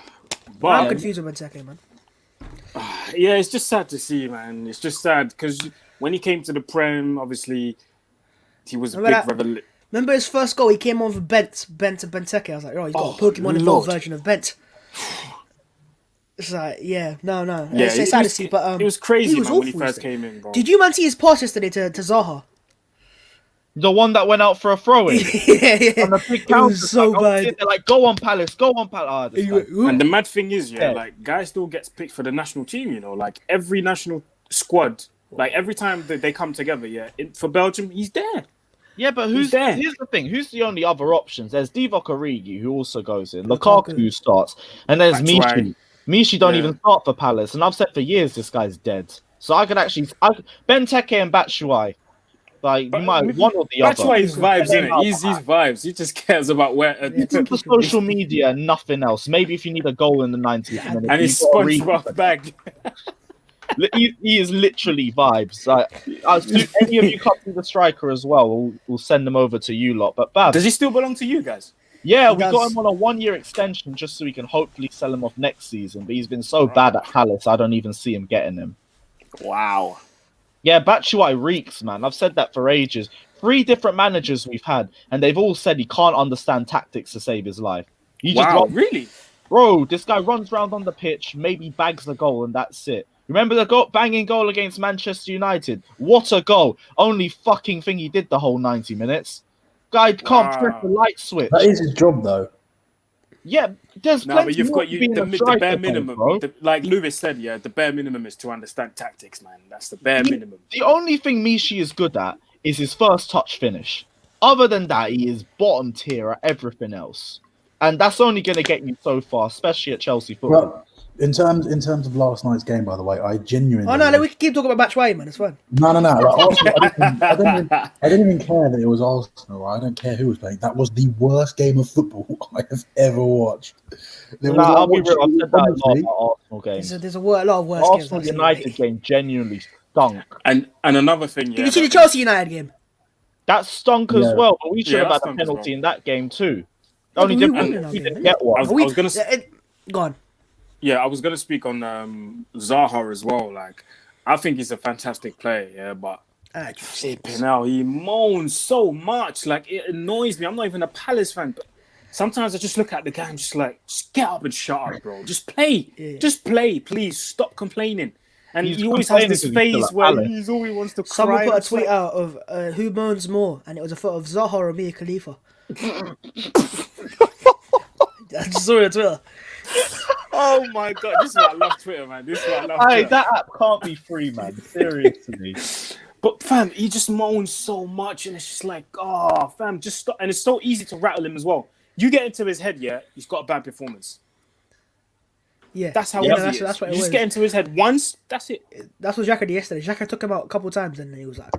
But
I'm confused with Benteke, man.
Yeah, it's just sad to see, man. It's just sad because when he came to the Prem, obviously, he was a big revelation.
Remember his first goal? He came on for Bent to Benteke. I was like, he's got a Pokemon evolved version of Bent. It's like, no.
Yeah,
it's sad to see, but
it was crazy, man, when he first came in, bro.
Did you see his pass yesterday to Zaha?
The one that went out for a throw-in?
yeah.
On the big counter.
So bad.
They're like, go on, Palace.
And the mad thing is, like, guy still gets picked for the national team, you know? Like, every national squad, like, every time that they come together, for Belgium, he's there.
Yeah, but here's the thing. Who's the only other options? There's Divock Origi, who also goes in. Lukaku starts. And there's Mishi. Right. Mishi don't even start for Palace. And I've said for years this guy's dead. So I could actually... Benteke and Batshuayi. Like,
But
you might one or the
that's
other.
why his vibes, isn't it?
Out
He's vibes. He just cares about where.
Listen to social media and nothing else. Maybe if you need a goal in the 90th minute,
and his
you've got to read
SpongeBob bag.
he is literally vibes. Like, any of you come to the striker as well, we'll send them over to you lot. But Bab,
Does he still belong to you guys?
yeah,
He
we got
does.
him on a 1-year extension just so we can hopefully sell him off next season. But he's been so bad at Palace, I don't even see him getting him.
Wow.
Yeah, Batshuayi reeks, man. I've said that for ages. 3 different managers we've had, and they've all said he can't understand tactics to save his life.
Really?
Bro, this guy runs around on the pitch, maybe bags the goal, and that's it. Remember the banging goal against Manchester United? What a goal. Only fucking thing he did the whole 90 minutes. Guy can't press the light switch.
That is his job, though.
Yeah, there's
No,
plenty
but you've
more
got
to being a
the
striker,
bare
though,
minimum.
bro.
Like Lewis said, yeah, the bare minimum is to understand tactics, man. That's the bare minimum.
The only thing Mishi is good at is his first touch finish. Other than that, he is bottom tier at everything else. And that's only going to get you so far, especially at Chelsea football.
Well, in terms of last night's game, by the way, I genuinely.
Oh no, we can keep talking about Batshuayi, man. It's fine.
No. Like, Arsenal, I didn't even care that it was Arsenal. I don't care who was playing. That was the worst game of football I have ever watched.
I'll be real. I've said that a lot about Arsenal games.
There's a lot of worse games.
Arsenal United game genuinely stunk.
And another thing, yeah.
Did you see the Chelsea United game?
That stunk as well, but we should
Yeah,
have
that
had a
stunk as
penalty
well.
in that game too. The
Yeah,
only
but we
difference
won
is we
that
didn't
game,
get one.
I was gonna
go on.
Yeah, I was gonna speak on Zaha as well. Like, I think he's a fantastic player, yeah, but flipping out, he moans so much. Like, it annoys me. I'm not even a Palace fan, but sometimes I just look at the guy and just like, just get up and shut up, bro. Just play.
Yeah.
Just play, please. Stop complaining. And
He's
he always has
complaining
this
'cause he's still
phase
at
where
Palace.
he's always wants to cry.
Someone put a
It's
tweet
like-
out of who moans more, and it was a photo of Zaha or Mia Khalifa. I just saw it on Twitter.
Oh my god, this is why I love Twitter, man. This is why I love
Hey,
Twitter.
that app can't be free, man. Seriously.
But fam, he just moans so much, and it's just like, oh, fam, just stop. And it's so easy to rattle him as well. You get into his head, yeah, he's got a bad performance.
Yeah,
That's how
yeah,
easy it is.
that's what
You
it
just
was.
get into his head once, that's it.
That's what Xhaka did yesterday. Xhaka took him out a couple of times, and he was like,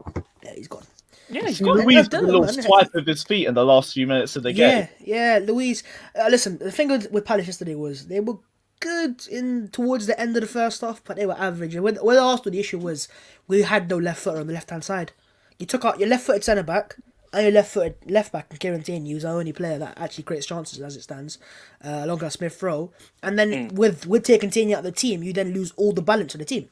"Yeah, he's gone."
Yeah, he's got
Luis
done
did a
it,
little
man.
swipe of his feet in the last few minutes of the game.
Yeah, Luis. Listen, the thing with Palace yesterday was they were good in towards the end of the first half, but they were average. And with Arsenal, the issue was we had no left footer on the left hand side. You took out your left-footed centre back and your left-footed left back, and Kieran Tierney, who's our only player that actually creates chances as it stands, alongside Smith Rowe. And then with taking Tierney out of the team, you then lose all the balance of the team.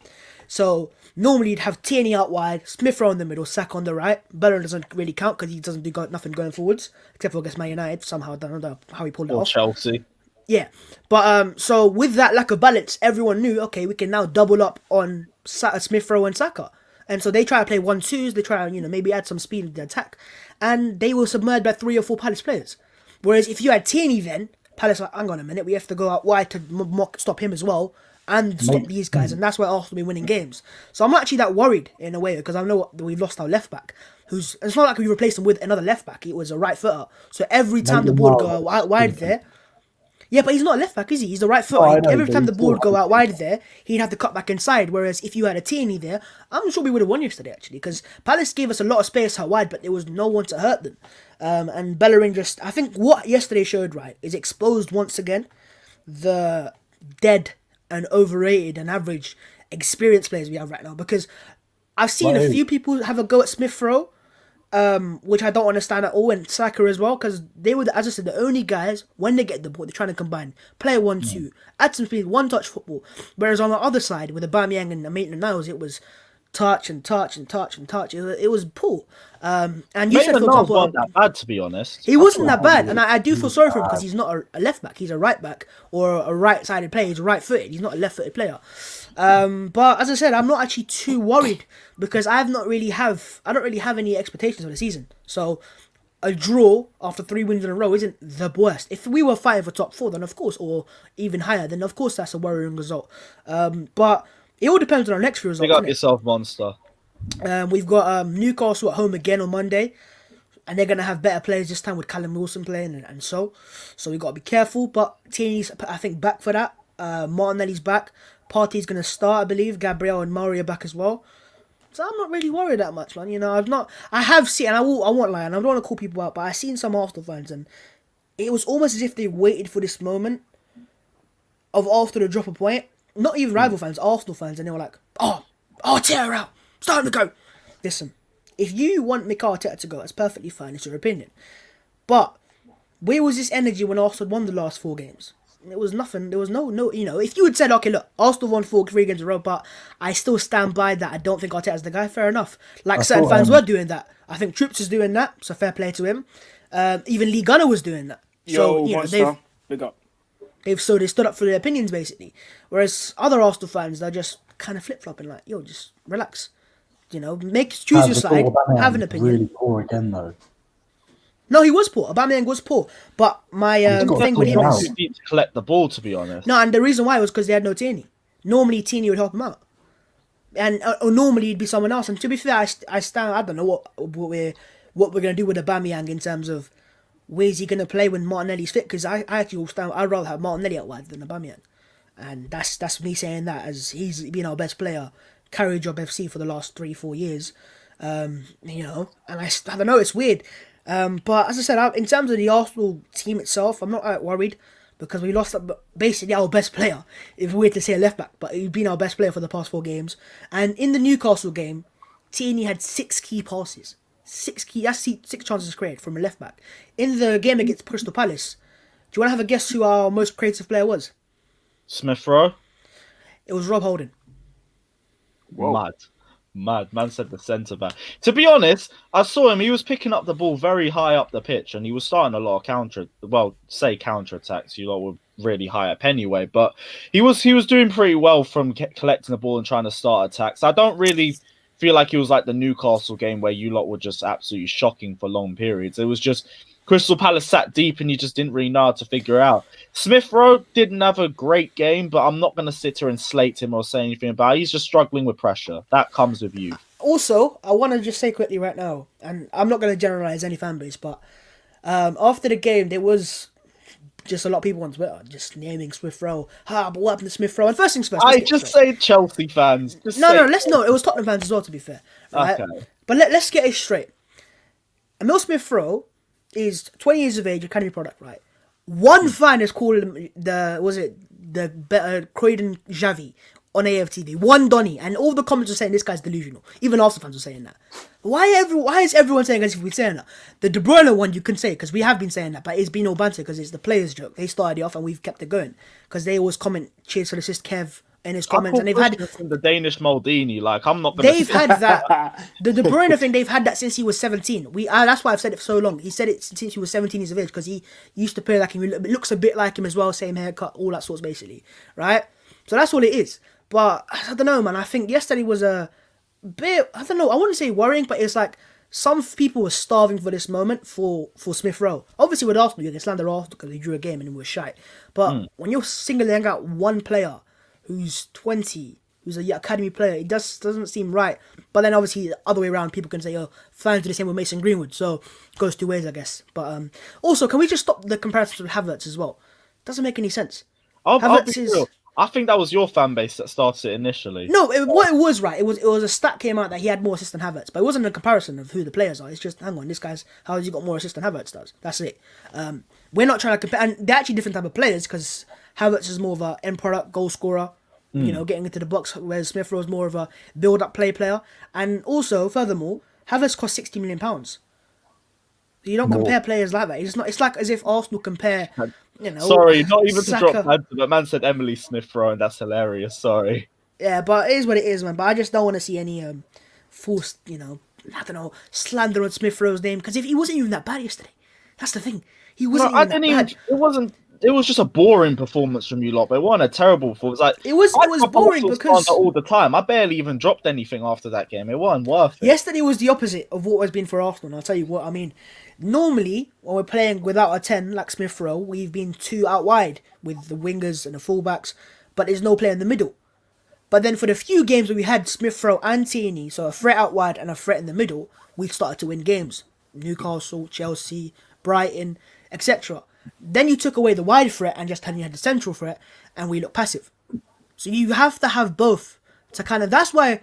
So normally you'd have Tierney out wide, Smith Rowe in the middle, Saka on the right. Bellerin doesn't really count because he doesn't do nothing going forwards, except for against Man United. Somehow, I don't know how he pulled it
Or
off.
Chelsea.
Yeah, but so with that lack of balance, everyone knew, okay, we can now double up on Smith Rowe and Saka. And so they try to play 1-2s, they try to, maybe add some speed in the attack, and they were submerged by 3 or 4 Palace players. Whereas if you had Tierney then, Palace like, hang on a minute, we have to go out wide to stop him as well, and stop these guys, and that's where Arsenal been winning games. So I'm not actually that worried in a way, because I know we've lost our left back, it's not like we replaced him with another left back, it was a right footer. So every time the ball would go out wide there, yeah, but he's not a left back, is he? He's the right footer.
I know,
Every
but
time the
he's
ball would
still-
go out wide there, he'd have to cut back inside. Whereas if you had a Tierney there, I'm sure we would have won yesterday, actually. Because Palace gave us a lot of space out wide, but there was no one to hurt them. And Bellerin just... I think what yesterday showed, right, is exposed once again the dead and overrated and average experienced players we have right now. Because I've seen a few people have a go at Smith Rowe, which I don't understand at all, and Saka as well, because they were, as I said, the only guys, when they get the ball, they're trying to combine, play a 1-2, add some speed, one-touch football. Whereas on the other side, with Aubameyang and Maitland-Niles, it was touch and touch and touch and touch. It was poor. And you said, for
Maitland-Niles
example,
wasn't that bad, to be honest.
he wasn't that bad, and I do feel sorry for him because he's not a left back. He's a right back or a right-sided player. He's right-footed. He's not a left-footed player. But as I said, I'm not actually too worried because I don't really have any expectations for the season. So a draw after 3 wins in a row isn't the worst. If we were fighting for top 4, then of course, or even higher, then of course that's a worrying result. But it all depends on our next few results.
Pick up
innit?
yourself, monster.
We've got Newcastle at home again on Monday, and they're going to have better players this time with Callum Wilson playing and so we've got to be careful. But Tierney's, I think, back for that. Martinelli's back. Partey's going to start, I believe. Gabriel and Mari are back as well. So I'm not really worried that much, man. You know, I have seen, and I won't lie, and I don't want to call people out, but I've seen some Arsenal fans, and it was almost as if they waited for this moment of after the drop a point. Not even rival fans, Arsenal fans, and they were like, oh, tear her out. It's time to go. Listen, if you want Mikel Arteta to go, that's perfectly fine. It's your opinion. But where was this energy when Arsenal won the last 4 games? It was nothing. There was no. You know, if you had said, okay, look, Arsenal won 3 games in a row, but I still stand by that. I don't think Arteta's the guy. Fair enough. Like certain fans were doing that. I think Troops is doing that. So fair play to him. Even Lee Gunner was doing that. So you know, they stood up for their opinions basically. Whereas other Arsenal fans, they're just kind of flip flopping, like, yo, just relax. You know, choose your side, have an opinion.
Really poor again though.
No, he was poor. Aubameyang was poor. But my thing with him is...
He needs to collect the ball, to be honest.
No, and the reason why was because they had no Tierney. Normally, Tierney would help him out. And or normally, it'd be someone else. And to be fair, I don't know what we're going to do with Aubameyang in terms of where's he going to play when Martinelli's fit. Because I actually will stand... I'd rather have Martinelli out wide than Aubameyang. And that's me saying that as he's been our best player, carried Job FC for the last 3-4 years. You know, and I don't know, it's weird. But as I said, in terms of the Arsenal team itself, I'm not that worried because we lost basically our best player. It's weird to say a left back, but he's been our best player for the past 4 games. And in the Newcastle game, Tierney had 6 key passes. 6 chances created from a left back. In the game against Crystal Palace, do you want to have a guess who our most creative player was?
Smith Rowe?
It was Rob Holding.
Whoa. Mad. Man said the centre back. To be honest, I saw him. He was picking up the ball very high up the pitch, and he was starting a lot of counter attacks. You lot were really high up anyway, but he was doing pretty well from collecting the ball and trying to start attacks. I don't really feel like it was like the Newcastle game where you lot were just absolutely shocking for long periods. It was just Crystal Palace sat deep and you just didn't really know how to figure out. Smith Rowe didn't have a great game, but I'm not going to sit here and slate him or say anything about it. He's just struggling with pressure. That comes with you.
Also, I want to just say quickly right now, and I'm not going to generalise any fan base, but after the game, there was just a lot of people on Twitter just naming Smith Rowe. But what happened to Smith Rowe? And first things first.
I just say Chelsea fans.
It was Tottenham fans as well, to be fair. Right? Okay. But let's get it straight. Emil Smith Rowe is 20 years of age, academy product, right? One fan has called him the better Croydon Xavi on AFTV. One Donny, and all the comments are saying this guy's delusional. Even Arsenal fans are saying that. Why is everyone saying as if we're saying that? The De Bruyne one you can say because we have been saying that, but it's been all banter because it's the players' joke. They started it off and we've kept it going because they always comment cheers for the assist, Kev. In his comments, and they've had
the Danish Maldini. Like I'm not.
They've had that. The De Bruyne thing. They've had that since he was 17. That's why I've said it for so long. He said it since he was 17 years of age because he used to play like him. It looks a bit like him as well. Same haircut, all that sorts, basically, right? So that's all it is. But I don't know, man. I think yesterday was a bit. I don't know. I wouldn't say worrying, but it's like some people were starving for this moment for Smith Rowe. Obviously, with Arsenal, you can slander Arsenal because they drew a game and it was shite. But when you're singling out one player who's 20, who's a academy player, it doesn't seem right. But then obviously the other way around, people can say, oh, fans do the same with Mason Greenwood. So it goes 2 ways, I guess. But also, can we just stop the comparisons with Havertz as well? Doesn't make any sense.
I'll be real. I think that was your fan base that started it initially.
No, what it was, right, it was a stat came out that he had more assists than Havertz. But it wasn't a comparison of who the players are. It's just, hang on, this guy's, how has he got more assists than Havertz does? That's it. We're not trying to compare. And they're actually different type of players because Havertz is more of a end product goal scorer. You know, getting into the box, whereas Smith Rowe is more of a build-up play player. And also, furthermore, Havertz cost £60 million. You don't compare players like that. It's like as if Arsenal compare, you know.
Sorry, not even Saka. To drop banter, but man said Emily Smith Rowe, and that's hilarious. Sorry.
Yeah, but it is what it is, man. But I just don't want to see any forced, you know, I don't know, slander on Smith Rowe's name because if he wasn't even that bad yesterday, that's the thing. He wasn't that bad.
It wasn't. It was just a boring performance from you lot, but it wasn't a terrible performance. Like
it was boring because
all the time. I barely even dropped anything after that game. It wasn't worth it.
Yesterday was the opposite of what has been for Arsenal. And I'll tell you what I mean. Normally, when we're playing without a 10 like Smith Rowe, we've been 2 out wide with the wingers and the fullbacks, but there's no player in the middle. But then for the few games where we had Smith Rowe and Tierney, so a threat out wide and a threat in the middle, we started to win games. Newcastle, Chelsea, Brighton, etc. Then you took away the wide threat and just had the central threat, and we look passive. So you have to have both to kind of. That's why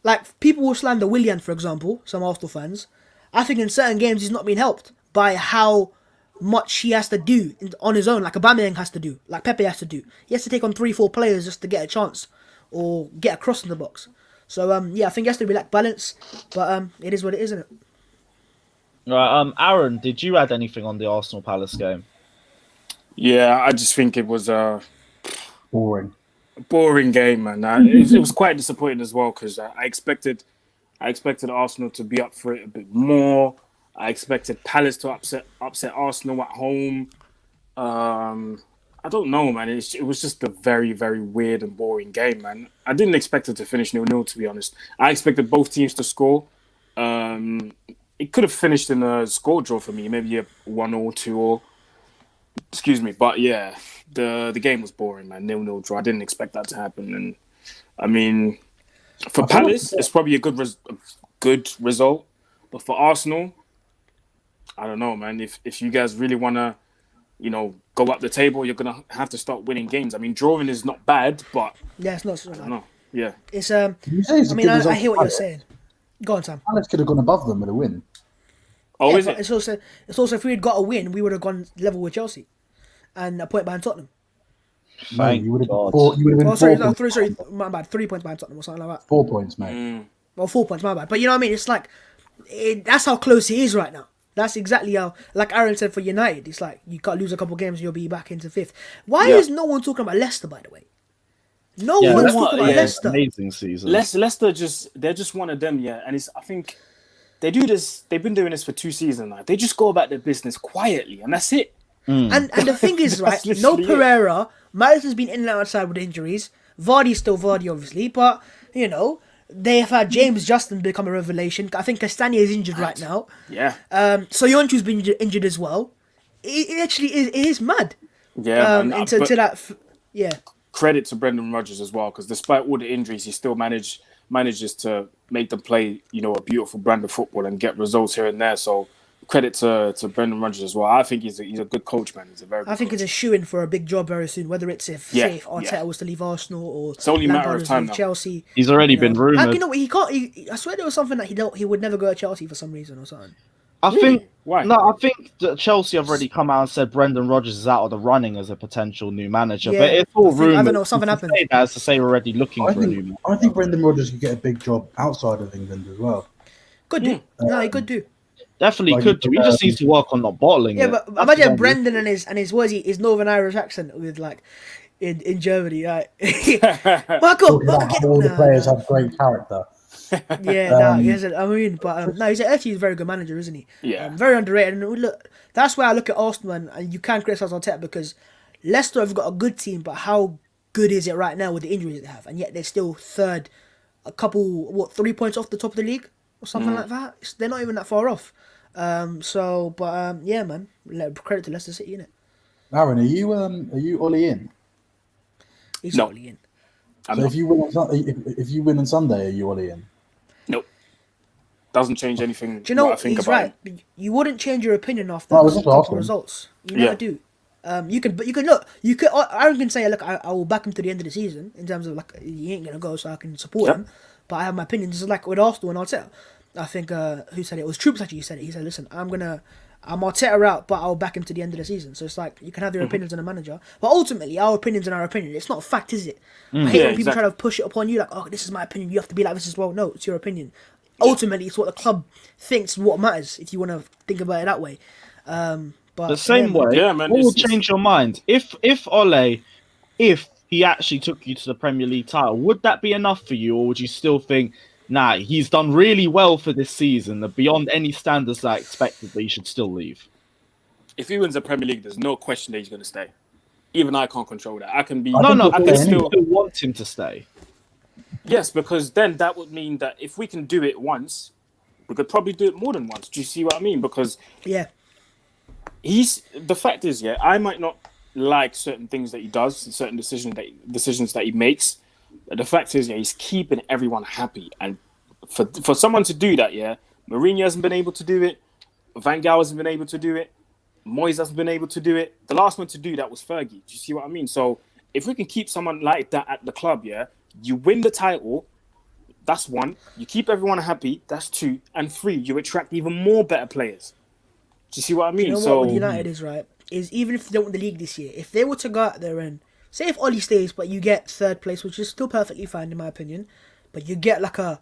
like people will slander Willian, for example, some Arsenal fans. I think in certain games he's not been helped by how much he has to do on his own, like Aubameyang has to do, like Pepe has to do. He has to take on 3-4 players just to get a chance or get a cross in the box. So yeah, I think yesterday we lacked balance, but it is what it is, isn't it?
Right, Aaron, did you add anything on the Arsenal Palace game?
Yeah, I just think it was a
Boring.
game, man. It was quite disappointing as well because I expected Arsenal to be up for it a bit more. I expected Palace to upset Arsenal at home. I don't know, man. It was just a very, very weird and boring game, man. I didn't expect it to finish 0-0, to be honest. I expected both teams to score. It could have finished in a score draw for me, maybe a 1-0, 2-0. Excuse me, but yeah, the game was boring, man. 0-0 draw. I didn't expect that to happen, and I mean, for Palace, it's probably a good result, but for Arsenal, I don't know, man. If you guys really want to, go up the table, you're gonna have to start winning games. I mean, drawing is not bad, but
yeah, it's not so
I
bad.
don't know. Yeah,
It's
I mean,
I hear what you're saying. Go on, Sam.
Palace could have gone above them with a win.
Oh,
Yeah,
is
but
it?
it's also if we had got a win, we would have gone level with Chelsea, and a point behind Tottenham.
Thank
you would have
God.
been
Oh, sorry,
four points.
my bad. 3 points behind Tottenham or something like that.
4 points, mate.
Well, 4 points, my bad. But you know what I mean? It's like that's how close he is right now. That's exactly how, like Aaron said for United, it's like you can't lose a couple games and you'll be back into 5th. Why is no one talking about Leicester, by the way? No one's talking about Leicester.
Amazing season.
Leicester they're just one of them, yeah. And I think they do this. They've been doing this for 2 seasons now. They just go about their business quietly, and that's it.
And the thing is, right? No Pereira. Madison's been in and outside with injuries. Vardy's still Vardy, obviously, but they have had James Justin become a revelation. I think Castagna is injured right now.
Yeah.
Soyuncu's been injured as well. It actually is mad.
Yeah.
Yeah.
Credit to Brendan Rodgers as well, because despite all the injuries, he still manages to make them play, a beautiful brand of football and get results here and there. So credit to Brendan Rodgers as well. I think he's a good coach, man. He's a very.
I think he's a shoo-in for a big job very soon. Whether it's say if Arteta was to leave Arsenal or
it's only a matter of time now.
Chelsea.
He's already been rumoured.
You know what? He can't. I swear there was something that he would never go to Chelsea for some reason or something.
I think
why?
No, I think that Chelsea have already come out and said Brendan Rodgers is out of the running as a potential new manager.
Yeah,
but it's all rumours.
I don't know, something happened.
As to say we're already looking for a new manager.
I think Brendan Rodgers could get a big job outside of England as well.
Could do. No, he could do.
Definitely could do. He just needs to work on not bottling it.
Yeah, but imagine Brendan and his his Northern Irish accent with like in Germany, right? Michael,
All the players have great character.
Yeah, he hasn't. I mean, but he's actually a very good manager, isn't he?
Yeah,
very underrated. And look, that's why I look at Arsenal, and you can't criticize Arteta because Leicester have got a good team, but how good is it right now with the injuries they have, and yet they're still third, 3 points off the top of the league or something like that. They're not even that far off. Yeah, man. Credit to Leicester City, innit?
Aaron, are you Ollie in?
He's Ollie in.
So if you win on Sunday, are you Ollie in?
Nope. Doesn't change anything.
Do you know
what I think
he's
about
right? You wouldn't change your opinion after results. You never do. You can look. Aaron can say, look, I will back him to the end of the season in terms of like he ain't gonna go, so I can support him. But I have my opinion. This is like with Arsenal and Arteta. I think who said it? It was Troops actually. Said it. He said, "Listen, I'm Arteta out, but I'll back him to the end of the season." So it's like you can have your opinions on a manager, but ultimately our opinions and our opinion. It's not a fact, is it? I hate when people try to push it upon you, like, "Oh, this is my opinion. You have to be like this as well." No, it's your opinion. Ultimately, it's what the club thinks what matters. If you want to think about it that way, but
the same way,
man,
what will change your mind? If Ole, if he actually took you to the Premier League title, would that be enough for you, or would you still think, nah, he's done really well for this season, beyond any standards that I expected, that he should still leave?
If he wins the Premier League, there's no question that he's going to stay. Even I can't control that. I can
still want him to stay.
Yes, because then that would mean that if we can do it once, we could probably do it more than once. Do you see what I mean? Because the fact is, I might not like certain things that he does, certain decisions that he makes. The fact is, he's keeping everyone happy, and for someone to do that, Mourinho hasn't been able to do it. Van Gaal hasn't been able to do it. Moyes hasn't been able to do it. The last one to do that was Fergie. Do you see what I mean? So if we can keep someone like that at the club, you win the title, That's one. You keep everyone happy. That's two. And three, you attract even more better players. Do you see what I mean?
You know what with United is right? Is even if they don't win the league this year, if they were to go out there and say if Ollie stays, but you get third place, which is still perfectly fine in my opinion, but you get like a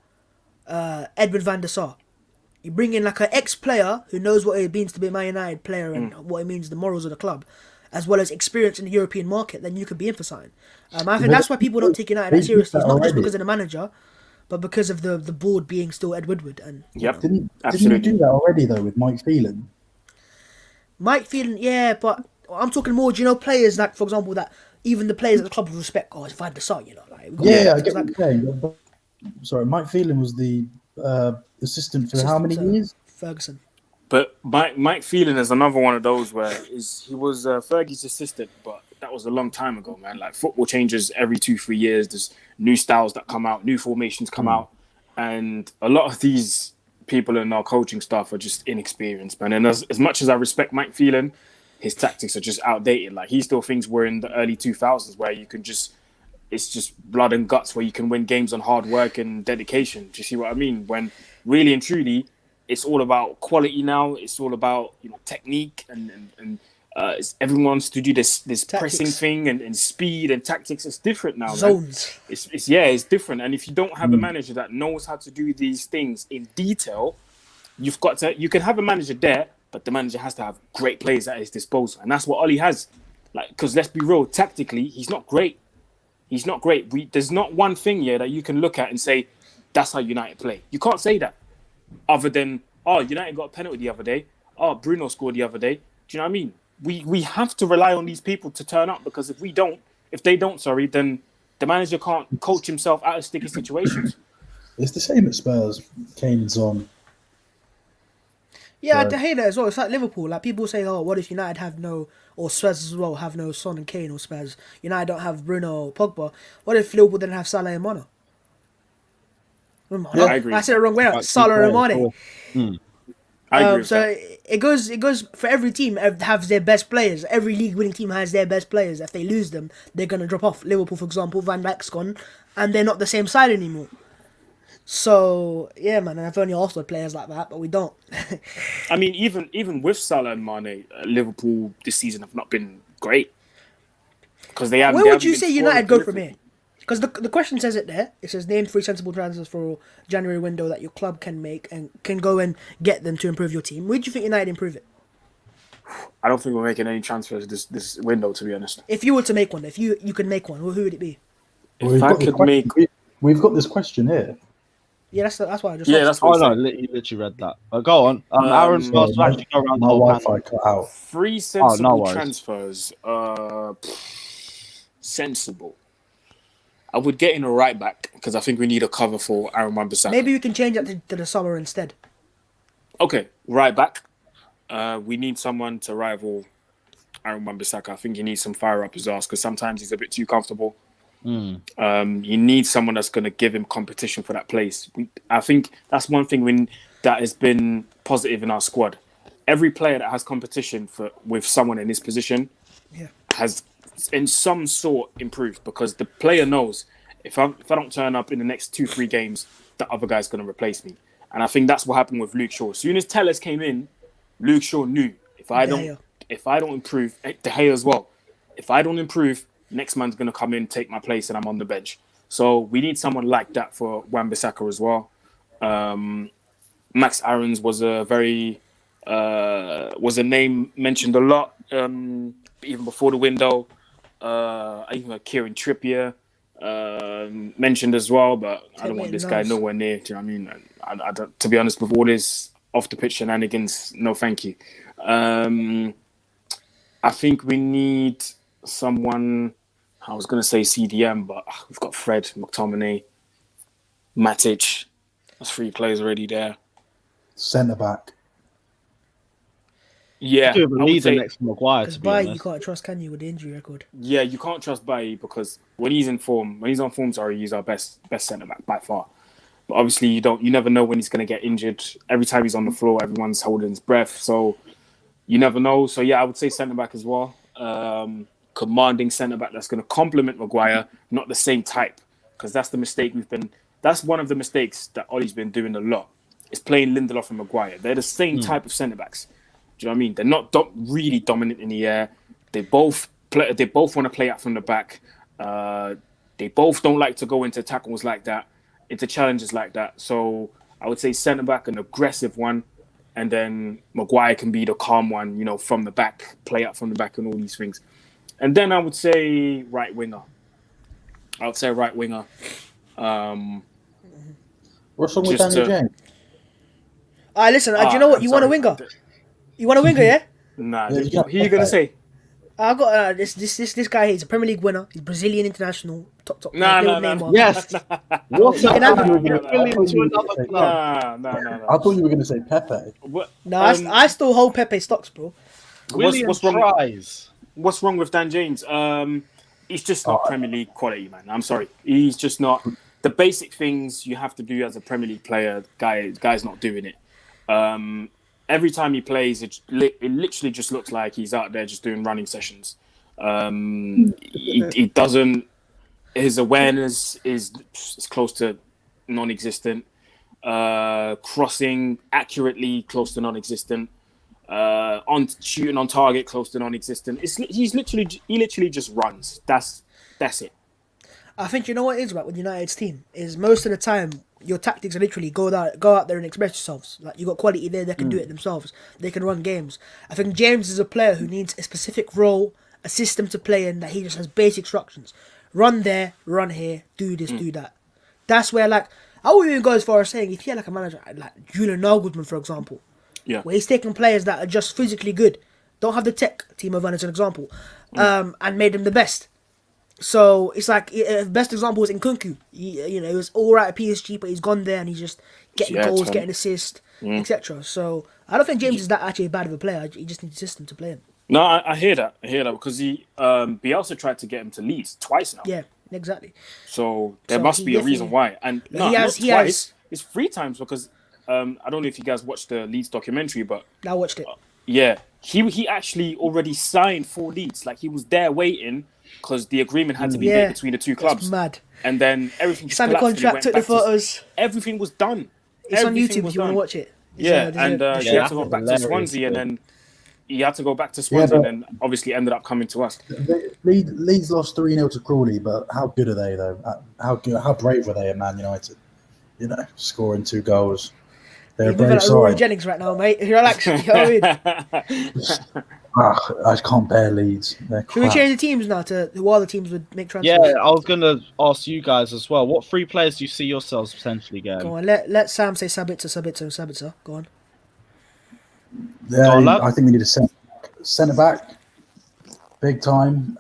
Edwin van der Sar. You bring in like an ex-player who knows what it means to be a Man United player and what it means the morals of the club, as well as experience in the European market, then you could be in for something. I think that's why people don't take United that seriously. It's not just because of the manager, but because of the board being still Ed Woodward. And
Didn't you do that already though with Mike Phelan?
Mike Phelan, yeah, but I'm talking more. Do you know players like, for example, that even the players at the club would respect? Oh, it's Van der Sar, you know, like
I get what you're saying. But, sorry, Mike Phelan was the assistant for how many years?
Ferguson.
But Mike Phelan is another one of those where he was Fergie's assistant, but that was a long time ago, man. Like football changes every 2-3 years. There's new styles that come out, new formations come out, and a lot of these people in our coaching staff are just inexperienced, man. And as much as I respect Mike Phelan, his tactics are just outdated. Like he still thinks we're in the early 2000s where you can it's just blood and guts, where you can win games on hard work and dedication. Do you see what I mean? When really and truly, it's all about quality now. It's all about technique and everyone wants to do this pressing thing and speed and tactics. It's different now.
Zones.
Man. It's different. And if you don't have a manager that knows how to do these things in detail, you can have a manager there, but the manager has to have great players at his disposal, and that's what Ollie has. Like, because let's be real, tactically, he's not great. He's not great. There's not one thing here that you can look at and say that's how United play. You can't say that. Other than, United got a penalty the other day. Bruno scored the other day. Do you know what I mean? We have to rely on these people to turn up, because if they don't, then the manager can't coach himself out of sticky situations.
It's the same at Spurs. Kane's on.
Yeah, I hate that as well. It's like Liverpool. Like people say, what if United have no, or Spurs as well, have no Son and Kane, or Spurs United don't have Bruno or Pogba? What if Liverpool didn't have Salah and Mane?
I agree.
I said it the wrong way. Salah and Mane.
I agree with
so
that.
it goes for every team has their best players. Every league winning team has their best players. If they lose them, they're gonna drop off. Liverpool, for example, Van Dijk's gone, and they're not the same side anymore. So yeah, man, and I've only Arsenal players like that, but we don't.
I mean, even with Salah and Mane, Liverpool this season have not been great, because they haven't.
Where would you say United go from here? Because the question says it there. It says name 3 sensible transfers for January window that your club can make and can go and get them to improve your team. Where do you think United improve it?
I don't think we're making any transfers this window, to be honest.
If you were to make one, if you could make one, who would it be?
If I could make,
we've got this question here.
Yeah, that's why I just.
Yeah, that's what.
Oh no, you literally read that. Go on. Aaron's supposed to actually go around the whole
Wi-Fi cut out.
3 sensible transfers. Sensible. I would get in a right back, because I think we need a cover for Aaron Wan-Bissaka.
Maybe we can change that to the summer instead.
Okay, right back. We need someone to rival Aaron Wan-Bissaka. I think he needs some fire up his arse, because sometimes he's a bit too comfortable. You need someone that's going to give him competition for that place. I think that's one thing that has been positive in our squad. Every player that has competition with someone in his position has in some sort improved, because the player knows if I don't turn up in the next 2-3 games, the other guy's going to replace me. And I think that's what happened with Luke Shaw. As soon as Telles came in, Luke Shaw knew if I don't improve, De Gea as well. If I don't improve, next man's going to come in, take my place, and I'm on the bench. So we need someone like that for Wan-Bissaka as well. Max Aarons was a name mentioned a lot even before the window. Even Kieran Trippier mentioned as well, but I don't want this guy nowhere near. Do you know what I mean? I don't, to be honest, with all this off the pitch shenanigans, no thank you. I think we need someone. I was going to say CDM, but we've got Fred, McTominay, Matic. That's 3 players already there.
Centre back.
Yeah,
I would say next to Maguire.
Because Bailly you can't trust, can you, with the injury record?
Yeah, you can't trust Bailly, because when he's on form, sorry, he's our best centre back by far. But obviously, you never know when he's going to get injured. Every time he's on the floor, everyone's holding his breath, so you never know. So yeah, I would say centre back as well. Commanding centre back that's going to complement Maguire, not the same type, because that's the mistake that's one of the mistakes that Ollie's been doing a lot. Is playing Lindelof and Maguire. They're the same type of centre backs. Do you know what I mean? They're not really dominant in the air. They both want to play out from the back. They both don't like to go into tackles like that, into challenges like that. So I would say centre back, an aggressive one, and then Maguire can be the calm one, you know, from the back, play out from the back, and all these things. And then I would say right winger. What's wrong
with Daniel James?
Listen, do you know what? You want a winger? You want a winger, yeah?
Nah, who are you going to say?
I got this guy. He's a Premier League winner. He's Brazilian international. Top.
No.
Yes. What?
You can have him.
No.
I thought you were going to say Pepe.
No, I still hold Pepe stocks, bro.
What's wrong with Dan James? He's just not Premier League quality, man. I'm sorry. He's just not. The basic things you have to do as a Premier League player, guy's not doing it. Every time he plays, it literally just looks like he's out there just doing running sessions. He doesn't. His awareness is close to non-existent. Crossing accurately, close to non-existent. On shooting on target, close to non-existent. He literally just runs. That's it.
I think you know what it is about with United's team is most of the time your tactics are literally go out there and express yourselves. Like you got quality there, they can do it themselves. They can run games. I think James is a player who needs a specific role, a system to play in that he just has basic instructions. Run there, run here, do this, do that. That's where I wouldn't even go as far as saying if you had like a manager like Julian Nagelsmann, for example, where he's taking players that are just physically good, don't have the tech. Timo Werner as an example, and made them the best. So it's like the best example was Nkunku. He was all right at PSG, but he's gone there and he's just getting goals, getting assists, etc. So I don't think James is that actually bad of a player. He just needs a system to play him.
No, I hear that. Because Bielsa tried to get him to Leeds twice now.
Yeah, exactly.
So there must be a reason why. And not twice. It's 3 times because I don't know if you guys watched the Leeds documentary, but
I watched it.
Yeah, he actually already signed for Leeds. Like he was there waiting. Because the agreement had to be made between the two clubs.
That's mad.
And then everything
signed the contract, took the photos.
Everything was done.
It's on YouTube if you want to watch it.
He had to go back to Swansea and then he had to go back to Swansea and then obviously ended up coming to us.
Leeds lost 3-0 to Crawley, but how good are they though? How brave were they at Man United? Scoring 2 goals. They're
You're moving like Rory Jennings right now, mate. Relax. You know what I mean?
I can't bear Leeds.
Should we change the teams now to who other teams would make transfers?
Yeah, I was going to ask you guys as well. What 3 players do you see yourselves potentially getting?
Go on, let Sam say Sabitzer. Go on.
Yeah, I think we need a centre back, big time.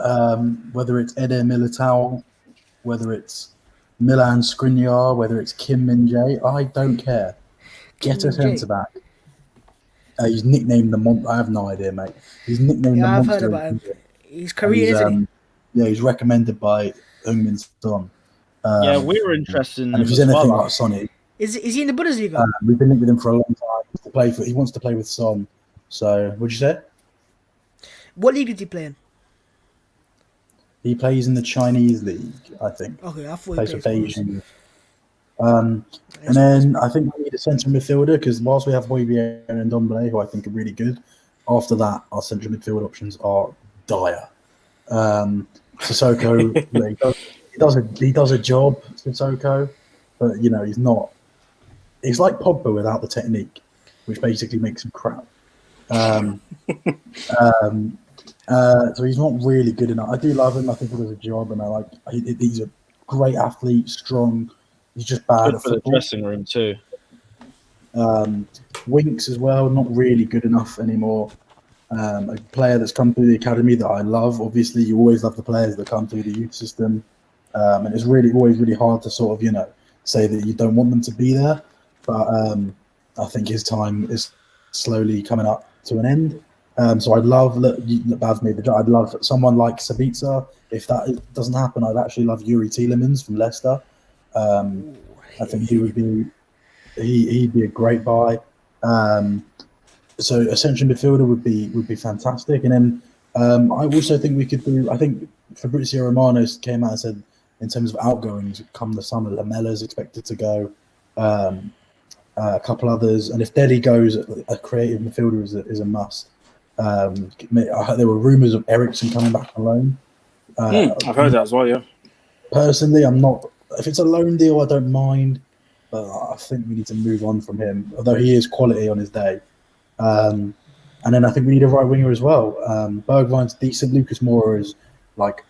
Whether it's Eder Militao, whether it's Milan Skriniar, whether it's Kim Min-jae, I don't care. Get a centre back. He's nicknamed the Monster. I have no idea, mate. He's nicknamed the Monster.
I've heard about him. He's Korean, isn't
he? Yeah, he's recommended by Heung-min Son.
Yeah, we were interested in him.
And if he's anything like Sonny,
is he in the Bundesliga?
We've been linked with him for a long time. He wants to play with Son. So, what'd you say?
What league did he play in?
He plays in the Chinese league, I think.
Okay, I thought he
plays for
Beijing.
And then I think we need a central midfielder because whilst we have Højbjerg and Ndombele, who I think are really good, after that our central midfield options are dire. Sissoko, he does a job, Sissoko, but he's not. He's like Pogba without the technique, which basically makes him crap. So he's not really good enough. I do love him. I think he does a job, and he's a great athlete, strong. He's just bad
good
at
for
football.
The dressing room too.
Winks as well, not really good enough anymore. A player that's come through the academy that I love. Obviously, you always love the players that come through the youth system, and it's always really hard to sort of say that you don't want them to be there. But I think his time is slowly coming up to an end. So I'd love Baz made the job. I'd love someone like Sabitzer. If that doesn't happen, I'd actually love Yuri Tielemans from Leicester. I think he'd be a great buy. So a central midfielder would be fantastic. And then I also think we could do. I think Fabrizio Romano came out and said in terms of outgoings come the summer. Lamella's expected to go, a couple others, and if Dele goes, a creative midfielder is a must. There were rumours of Eriksen coming back on loan.
I've heard that as well. Yeah.
Personally, I'm not. If it's a loan deal, I don't mind, but I think we need to move on from him. Although he is quality on his day. And then I think we need a right winger as well. Bergwijn's decent. Lucas Moura is like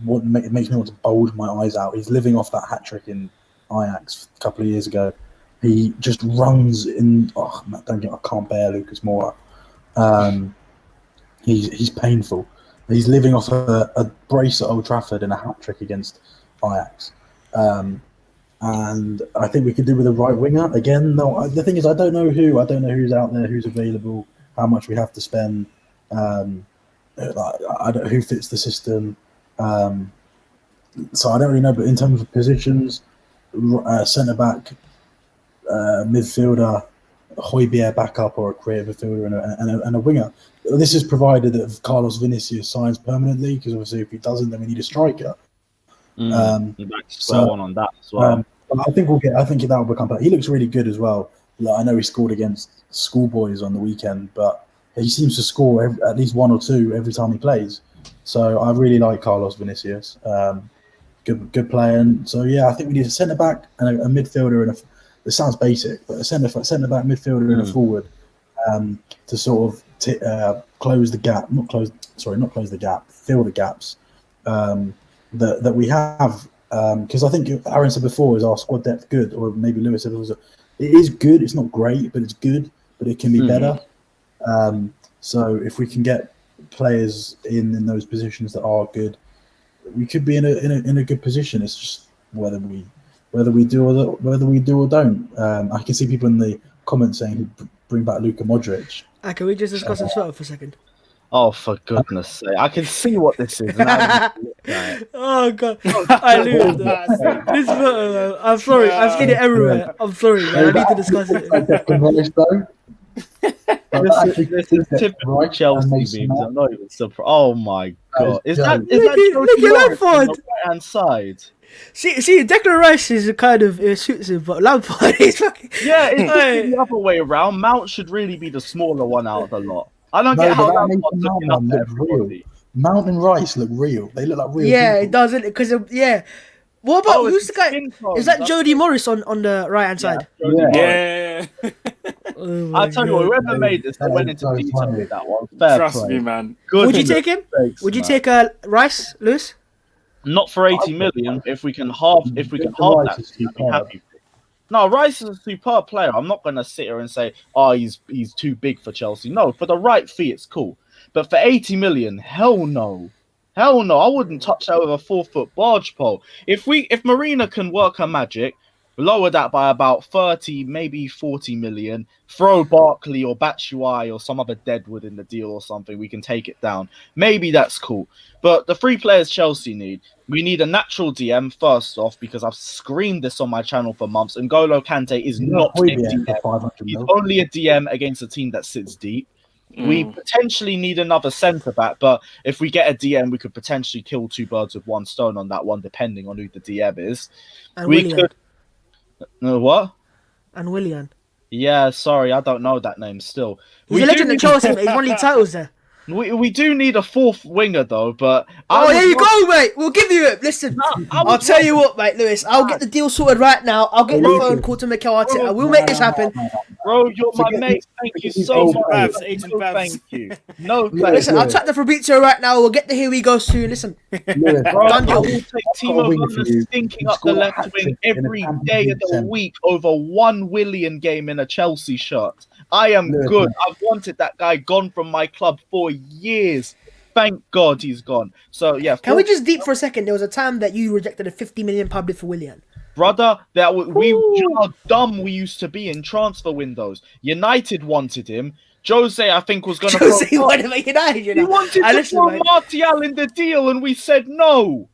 what makes me want to bulge my eyes out. He's living off that hat trick in Ajax a couple of years ago. He just runs in. Oh, I can't bear Lucas Moura. He's painful. He's living off a brace at Old Trafford and a hat trick against Ajax. And I think we could do with a right winger again. No, the thing is, I don't know who's out there, who's available, how much we have to spend. I don't who fits the system. So I don't really know. But in terms of positions, centre back, midfielder, Højbjerg backup or a creative midfielder and a winger. This is provided that Carlos Vinicius signs permanently, because obviously if he doesn't, then we need a striker.
So on that as well.
I think that will become. He looks really good as well. Like, I know he scored against Schoolboys on the weekend, but he seems to score at least one or two every time he plays. So I really like Carlos Vinicius. Good player. And so yeah, I think we need a centre back and a midfielder and it sounds basic, but a centre back, midfielder, and a forward to sort of close the gap. Not close the gap. Fill the gaps that we have. Because I think Aaron said before, is our squad depth good, or maybe Lewis said it is good. It's not great, but it's good. But it can be better. So if we can get players in those positions that are good, we could be in a good position. It's just whether we do or don't. I can see people in the comments saying bring back Luka Modric.
Can we just discuss this photo for a second?
Oh, for goodness sake! I can see what this is.
Oh god, I lose this photo. I'm sorry, I've seen it everywhere. I'm sorry, man. I need to discuss it.
This is typical Chelsea memes. I'm not even surprised. Oh my god, is that
look at Lampard
on the right hand side?
See, Declan Rice is kind of suits him, but Lampard is fucking.
Yeah, it's the other way around. Mount should really be the smaller one out of the lot. I don't get how Lampard's looking up at everybody.
Mount and Rice look real. They look like real.
Yeah,
people.
it doesn't, because yeah. What about who's the guy? Is that Jody Morris on the right hand side?
Yeah.
Oh
I tell you what, whoever made this, they went into detail with that one. Fair
Trust
play.
me, man.
Good.
Would you take him?
Thanks,
Would you
man.
take Rice, Lewis?
Not for 80 million. If we can halve that, I'd be happy. No, Rice is a superb player. I'm not going to sit here and say, oh, he's too big for Chelsea. No, for the right fee, it's cool. But for 80 million, hell no. Hell no. I wouldn't touch that with a 4-foot barge pole. If Marina can work her magic, lower that by about 30, maybe 40 million, throw Barkley or Batshuayi or some other deadwood in the deal or something, we can take it down. Maybe that's cool. But the 3 players Chelsea need, we need a natural DM first off, because I've screamed this on my channel for months. N'Golo Kante is not a DM. He's only a DM against a team that sits deep. We potentially need another centre back, but if we get a DM, we could potentially kill 2 birds with 1 stone on that one, depending on who the DM is.
And Willian.
What?
And Willian.
Yeah, sorry, I don't know that name still.
He's a legend at Chelsea, mate. He's won league titles there.
We do need a 4th winger, though, but...
there you go, mate. We'll give you it. Listen, I'll tell you what, mate, Lewis. I'll get the deal sorted right now. I'll get the phone call to Mikel Arteta. We'll make this happen.
Bro, you're my mate. Thank you so much. Thank you. No,
listen, I'll chat to Fabrizio right now. We'll get the Here We Go soon. Listen.
Bro, I will take Timo Werner stinking up the left wing every day of the week over 1 Willian game in a Chelsea shirt. I am good. I've wanted that guy gone from my club for years. Thank God he's gone. So, yeah.
Can we just deep for a second? There was a time that you rejected a £50 million bid for Willian.
Brother, you know how dumb we used to be in transfer windows. United wanted him. Jose, I think, was going to...
Jose wanted him at United, you know.
He wanted to throw Martial in the deal, and we said no.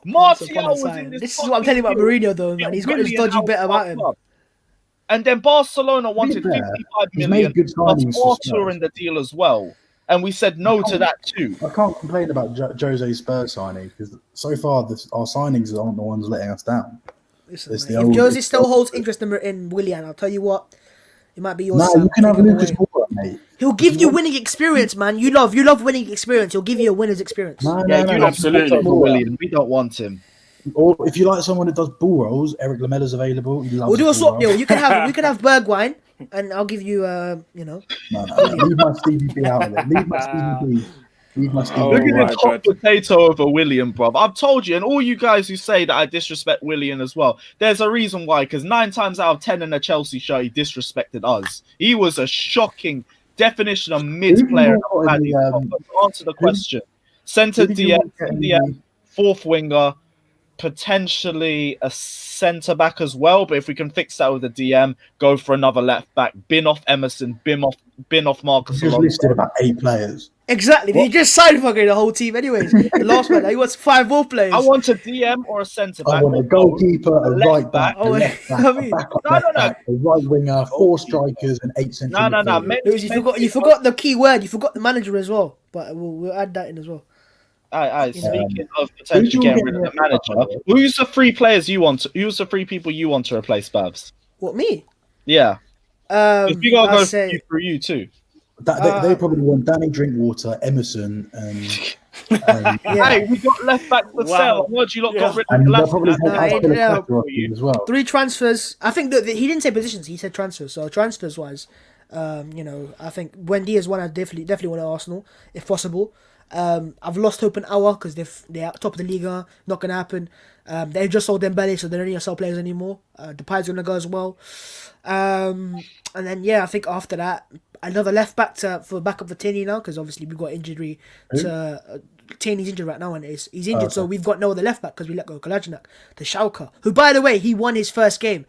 Martial was in this...
This is what I'm telling you about Mourinho, though, man. He's got this dodgy bit about him.
And then Barcelona wanted 55 million, plus Arthur in the deal as well. and we said no to that too.
I can't complain about Jose's Spurs signing because so far our signings aren't the ones letting us down.
Listen,
It's
mate,
the
if
old-
Josie still holds interest in Willian, I'll tell you what, it might be your
No,
son.
you can have
Take him
Lucas
away.
Moura, mate.
He'll give you winning experience, man. You love winning experience. He'll give you a winner's experience.
No,
Yeah,
no,
you
no.
absolutely.
for William. We don't want him.
Or if you like someone that does ball rolls, Eric Lamella's available. He loves
We'll do a
ball
swap
roll.
deal. We can have Bergwijn, and I'll give you
No. Leave my Stevie B out of it. Leave my Stevie B. Leave my Stevie
Oh,
Look
B.
at
my
this hot
God.
potato over William, bruv. I've told you, and all you guys who say that I disrespect William as well, there's a reason why, because 9 times out of 10 in a Chelsea shirt, he disrespected us. He was a shocking definition of mid player.
Who do you want
To answer the question, centre
who do you
DM,
want getting
DM, fourth winger, potentially a centre back as well. But if we can fix that with a DM, go for another left back. Bin off Emerson. Bin off Marcus
Just
Alonso.
listed about 8 players.
exactly. He just signed fucking the whole team, anyways. The last one, he wants 5 more players.
I want a DM or a centre back.
I want a goalkeeper, a
left
right back,
back.
a left back,
I
a
mean-
backup
No,
left
no, no.
back, a right winger, 4 strikers, and 8 central
No.
midfielders.
Lewis, you forgot the key word. You forgot the manager as well. But we'll add that in as well.
Speaking of potentially getting rid of the manager, who's the 3 players you want? Who's the 3 people you want to replace Babs?
What, me?
Yeah, if you gotta
I'll
go
say,
through you too.
They probably want Danny Drinkwater, Emerson, and
yeah.
Hey, we got left back for
Wow.
sale. I heard you lot got rid of
and
the
they'll
last
probably
back.
have
No,
Aspilicueta off you as well.
3 transfers. I think that he didn't say positions. He said transfers. So transfers wise, I think Wendy is one I definitely want at Arsenal if possible. I've lost hope in Awa because they're at top of the Liga. Not gonna happen. They just sold Dembele, so they don't need to sell players anymore. Depay's gonna go as well. And then I think after that, another left back for backup for Tierney now because obviously we've got injury to. Tierney's injured right now, and he's injured, so we've got no other left back because we let go of Kolasinac to Schalke, who, by the way, he won his first game.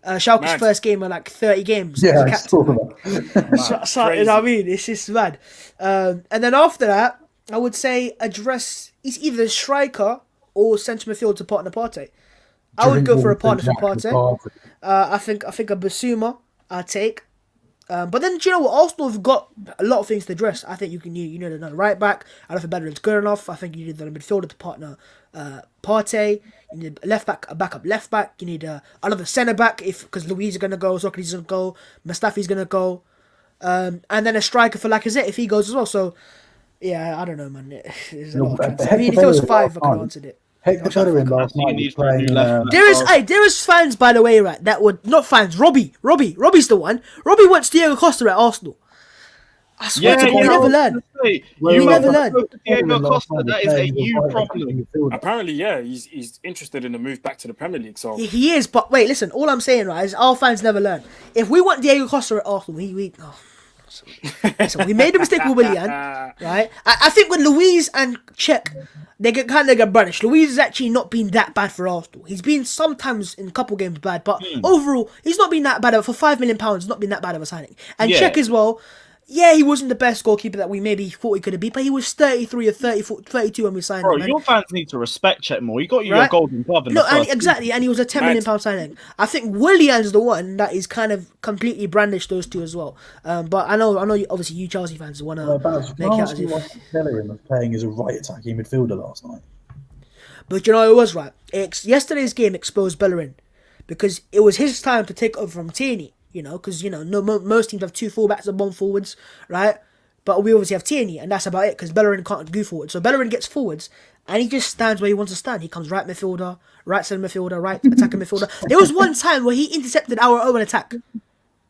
Schalke's
Mad.
first game of like 30 games.
Yeah,
as a
I
captain.
saw that.
So, you know what I mean? It's just mad. And then after that, I would say address. It's either striker or centre midfield to partner Partey. I would go for a partner for Partey. I think a Basuma I'd take. But then, do you know what? Arsenal have got a lot of things to address. I think you need another right back. I don't think Bellerin's good enough. I think you need another midfielder to partner Partey. You need a left back, a backup left back. You need another centre back because Luiz is going to go, Socrates is going to go, Mustafi's going to go. And then a striker for Lacazette if he goes as well. So, yeah, I don't know, man. There's a lot of transfers. I mean, if it was 5, I could have answered it.
Hector Bellerin last night was playing.
There is fans, by the way, right? That would not fans. Robbie's the one. Robbie wants Diego Costa at Arsenal. I swear to God, we never learn.
You
never learn.
Diego Costa, that is a you problem.
Apparently, he's interested in a move back to the Premier League. So
He is, but wait, listen. All I'm saying, right, is our fans never learn. If we want Diego Costa at Arsenal, listen, we made a mistake with Willian, right? I think with Luiz and Czech, they kind of get brandished. Luiz has actually not been that bad for Arsenal. He's been sometimes in a couple games bad, but overall, he's not been that bad. For £5 million, he's not been that bad of a signing. And Czech as well. Yeah, he wasn't the best goalkeeper that we maybe thought he could have been, but he was 33 or 34, 32 when we signed him.
Your fans need to respect Czech more. He got you
Right?
your golden glove in
No,
the first
exactly, and he was a £10 million signing. I think Willian's the one that is kind of completely brandished those two as well. But I know, obviously you Chelsea fans want to make out as if.
Bellerin was playing as a right attacking midfielder last night.
But you know it was right. Yesterday's game exposed Bellerin because it was his time to take over from Tierney. Because most teams have 2 fullbacks and 1 forwards, right? But we obviously have Tierney, and that's about it because Bellerin can't go forward. So Bellerin gets forwards, and he just stands where he wants to stand. He comes right midfielder, right centre midfielder, right attacking midfielder. There was one time where he intercepted our own attack.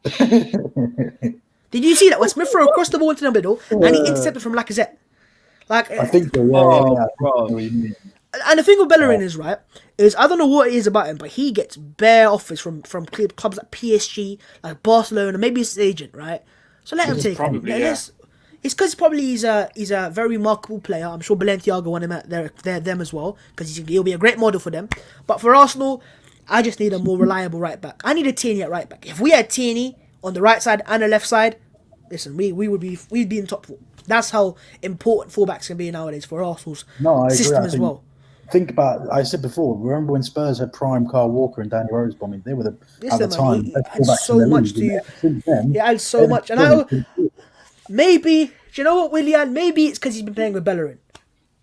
Did you see that? When Smith Rowe crossed the ball into the middle, and he intercepted from Lacazette.
I think so, yeah.
And the thing with Bellerin is I don't know what it is about him, but he gets bare offers from clubs like PSG, like Barcelona, maybe it's his agent, right? So let him take him. It's because probably he's a very remarkable player. I'm sure Balenciaga want him at them as well because he'll be a great model for them. But for Arsenal, I just need a more reliable right back. I need a Tierney at right back. If we had Tierney on the right side and the left side, listen, we'd be in top 4. That's how important fullbacks can be nowadays for Arsenal's system as well.
Think about, I said before, remember when Spurs had prime Kyle Walker and Danny Rose bombing? They were at the time.
He had so much to. He had so much, and maybe you know what, Willian? Maybe it's because he's been playing with Bellerin.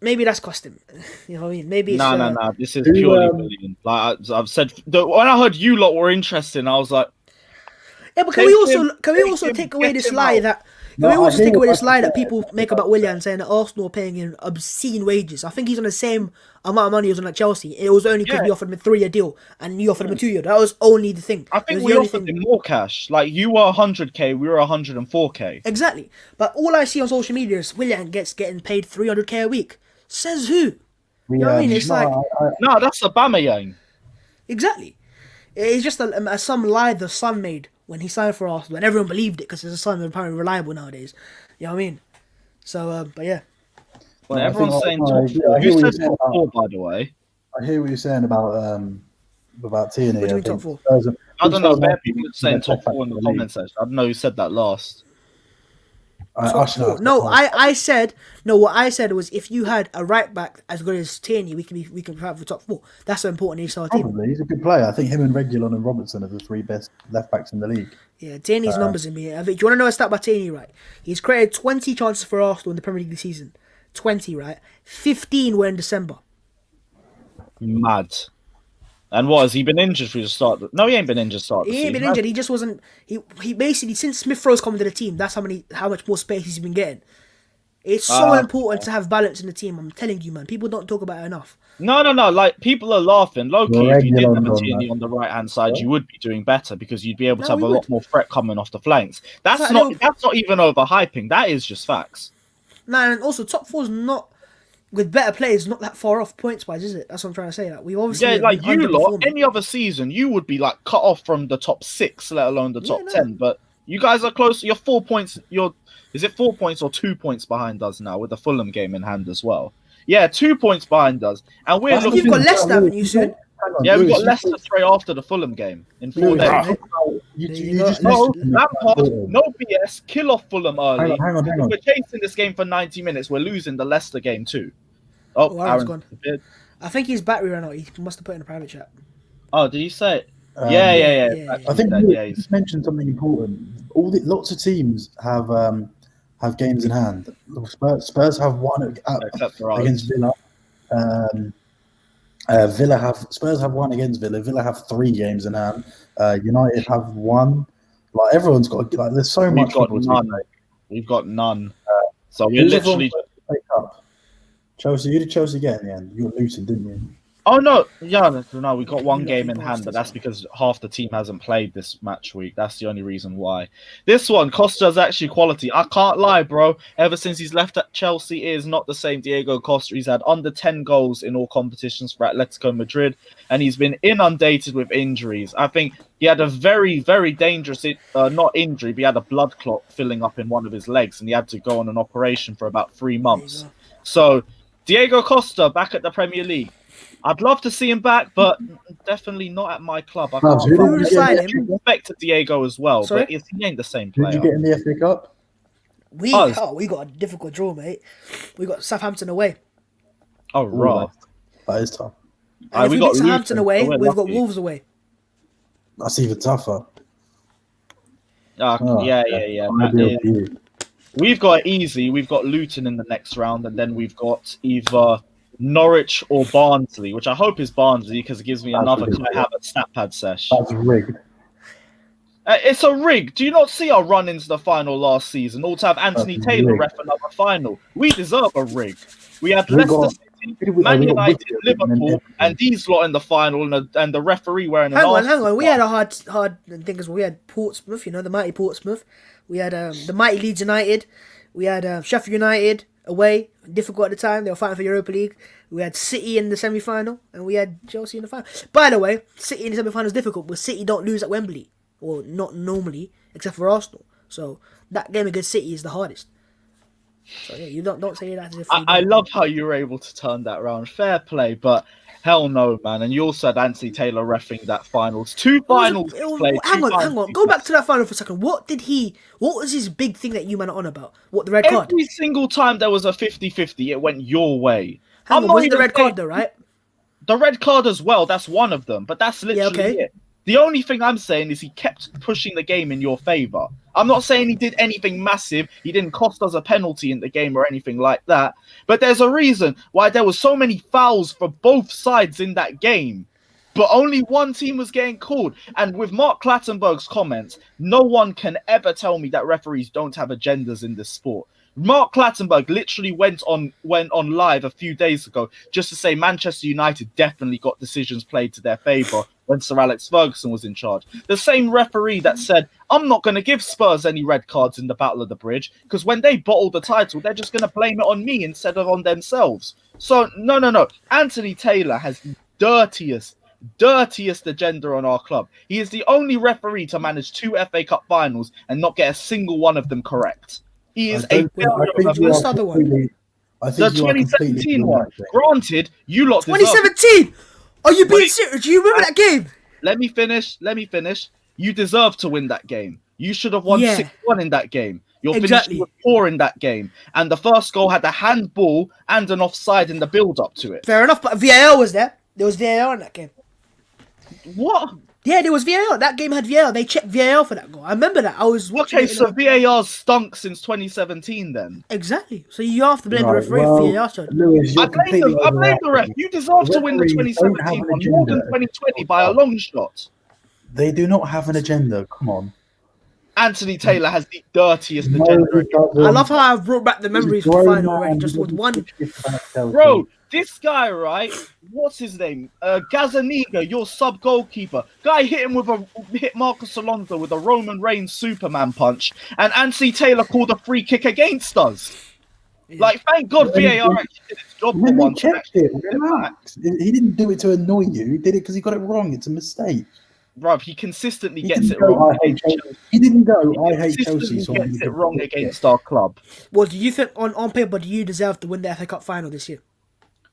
Maybe that's cost him. You know what I mean? Maybe it's...
No. This is purely Willian. Like I've said, when I heard you lot were interested, I was like,
yeah, but can we also take away this lie that... that people make about Willian, saying that Arsenal are paying him obscene wages? I think he's on the same amount of money he was on at Chelsea. It was only because we offered him a 3-year deal and you offered him a 2-year. That was only the thing.
I think we offered him more cash. Like, you were 100k, we were 104k.
Exactly. But all I see on social media is Willian getting paid 300k a week. Says who? You know what I mean? It's
no, that's Aubameyang.
Exactly. It's just some lie the Sun made when he signed for Arsenal, and everyone believed it because the Sun are apparently reliable nowadays. You know what I mean? So, but yeah.
Well, everyone's saying who said top 4, by the way?
I hear what you're saying about Tierney.
What do you mean top 4?
I don't know. There people are saying top 4 in the comment section. I don't know who said that last.
I said what I said was, if you had a right back as good as Tierney, we can fight for top 4. That's so important. He's our team.
Probably, he's a good player. I think him and Reguilon and Robertson are the 3 best left backs in the league.
Yeah, Tierney's numbers in me. I think, do you want to know a stat about Tierney? Right, he's created 20 chances for Arsenal in the Premier League this season. 20, right? 15 were in December.
Mad. And what, has he been injured through the start? No, he ain't been injured start.
He ain't been injured. He just wasn't. He basically, since Smith Rowe's come to the team, that's how much more space he's been getting. It's so important to have balance in the team. I'm telling you, man. People don't talk about it enough.
No. Like, people are laughing. Low-key, if you didn't have a Tierney on the right-hand side, you would be doing better because you'd be able to have a lot more threat coming off the flanks. That's not even overhyping. That is just facts.
Nah, and also top 4's not, with better players, not that far off points wise, is it? That's what I'm trying to say. Like, we obviously
like you lot, any other season, you would be like cut off from the top 6, let alone the top 10. But you guys are close. You're 4 points. Is it 4 points or 2 points behind us now with the Fulham game in hand as well? Yeah, 2 points behind us, and we're looking.
You've got Leicester, haven't you, soon?
Yeah, we've got Leicester straight after the Fulham game in 4 days. No BS. Kill off Fulham early.
Hang on.
We're chasing this game for 90 minutes. We're losing the Leicester game too.
Aaron's gone. I think his battery ran out. He must have put in a private chat.
Oh, did you say it? Yeah.
I think you just mentioned something important. Lots of teams have games in hand. Spurs have one against Villa. Spurs have one against Villa. Villa have 3 games in hand. United have 1. Like, everyone's got there's so much.
We've got none. So we're literally
Chelsea. You did Chelsea get in the end. You were Luton, didn't you?
Oh no, we got 1 game in hand, but that's because half the team hasn't played this match week. That's the only reason why. This one, Costa's actually quality. I can't lie, bro. Ever since he's left at Chelsea, it is not the same Diego Costa. He's had under 10 goals in all competitions for Atletico Madrid, and he's been inundated with injuries. I think he had a very, very dangerous, not injury, but he had a blood clot filling up in one of his legs, and he had to go on an operation for about 3 months. So, Diego Costa back at the Premier League. I'd love to see him back, but definitely not at my club. I can't respect to Diego as well, but he ain't the same player.
Did you get in the FA Cup?
We got a difficult draw, mate. We got Southampton away.
Oh, right.
That is tough.
And if we got Southampton away, we've got Wolves away.
That's even tougher.
We've got it easy. We've got Luton in the next round, and then we've got either Norwich or Barnsley, which I hope is Barnsley because it gives me another stat pad sesh.
That's rigged.
It's a rig. Do you not see our run into the final last season? All to have Anthony Taylor ref another final. We deserve a rig. We had Leicester City, Man United, Liverpool, and these lot in the final, and the referee wearing
Hang on. We had a hard thing as well. We had Portsmouth, the mighty Portsmouth. We had the mighty Leeds United. We had Sheffield United away, difficult at the time. They were fighting for Europa League. We had City in the semi-final, and we had Chelsea in the final. By the way, City in the semi-final is difficult, but City don't lose at Wembley, or not normally, except for Arsenal. So that game against City is the hardest. So yeah, you don't say that as if
I love how you were able to turn that around. Fair play, but hell no, man. And you also had Anthony Taylor reffing that finals. 2 finals played.
Hang on. Go back to that final for a second. What was his big thing that you man are on about? What, the red card?
Every single time there was a 50-50, it went your way.
Was it the red card though, right?
The red card as well, that's one of them. But that's literally it. The only thing I'm saying is he kept pushing the game in your favour. I'm not saying he did anything massive. He didn't cost us a penalty in the game or anything like that. But there's a reason why there were so many fouls for both sides in that game. But only one team was getting called. And with Mark Clattenburg's comments, no one can ever tell me that referees don't have agendas in this sport. Mark Clattenburg literally went on live a few days ago just to say Manchester United definitely got decisions played to their favour when Sir Alex Ferguson was in charge. The same referee that said, I'm not going to give Spurs any red cards in the Battle of the Bridge because when they bottle the title, they're just going to blame it on me instead of on themselves. So, no. Anthony Taylor has the dirtiest agenda on our club. He is the only referee to manage 2 FA Cup finals and not get a single one of them correct. He is a
What's the other one?
The 2017 one. Granted, you lot
2017. Are you being serious? Do you remember that game?
Let me finish. You deserve to win that game. You should have won 6-1 in that game. Your finishing was poor in that game. And the first goal had a handball and an offside in the build-up to it.
Fair enough, but VAR was there. There was VAR in that game.
What?
Yeah, there was VAR. That game had VAR. They checked VAR for that goal. I remember that. I was watching.
Okay, so VAR stunk since 2017 then.
Exactly. So you have to blame the referee for VAR.
Lewis,
I blame the ref. You deserve to win the 2017 one more than 2020 by a long shot.
They do not have an agenda. Come on.
Anthony Taylor has the dirtiest agenda.
I love how I've brought back the memories of the final already. Just with one.
Bro, this guy, right? What's his name? Gazaniga, your sub goalkeeper. Guy hit Marcus Alonso with a Roman Reigns Superman punch, and Anthony Taylor called a free kick against us. Yeah. Like, thank God VAR actually did its job for once.
Relax. He didn't do it to annoy you. He did it because he got it wrong. It's a mistake.
Bruv, he consistently gets it wrong.
He didn't go, I hate Chelsea.
So he gets it wrong against our club.
Well, do you think on paper, do you deserve to win the FA Cup final this year?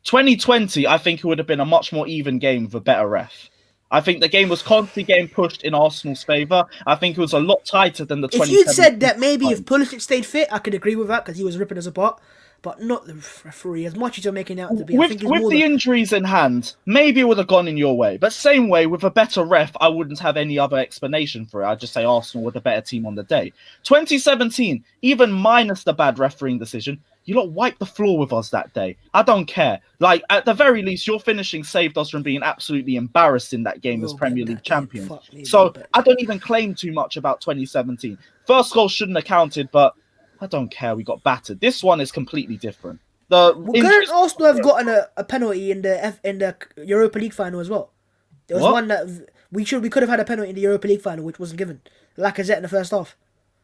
2020, I think it would have been a much more even game with a better ref. I think the game was constantly getting pushed in Arsenal's favour. I think it was a lot tighter than the 2017.
If you'd said that maybe if Pulisic stayed fit, I could agree with that because he was ripping us apart. But not the referee, as much as you're making out to be.
With the injuries in hand, maybe it would have gone in your way. But same way, with a better ref, I wouldn't have any other explanation for it. I'd just say Arsenal were the better team on the day. 2017, even minus the bad refereeing decision, you lot wiped the floor with us that day. I don't care. Like, at the very least, your finishing saved us from being absolutely embarrassed in that game as Premier League champions. So I don't even claim too much about 2017. First goal shouldn't have counted, but I don't care. We got battered. This one is completely different.
Couldn't Arsenal have gotten a penalty in the Europa League final as well? There was one that we could have had a penalty in the Europa League final, which wasn't given. Lacazette in the first half.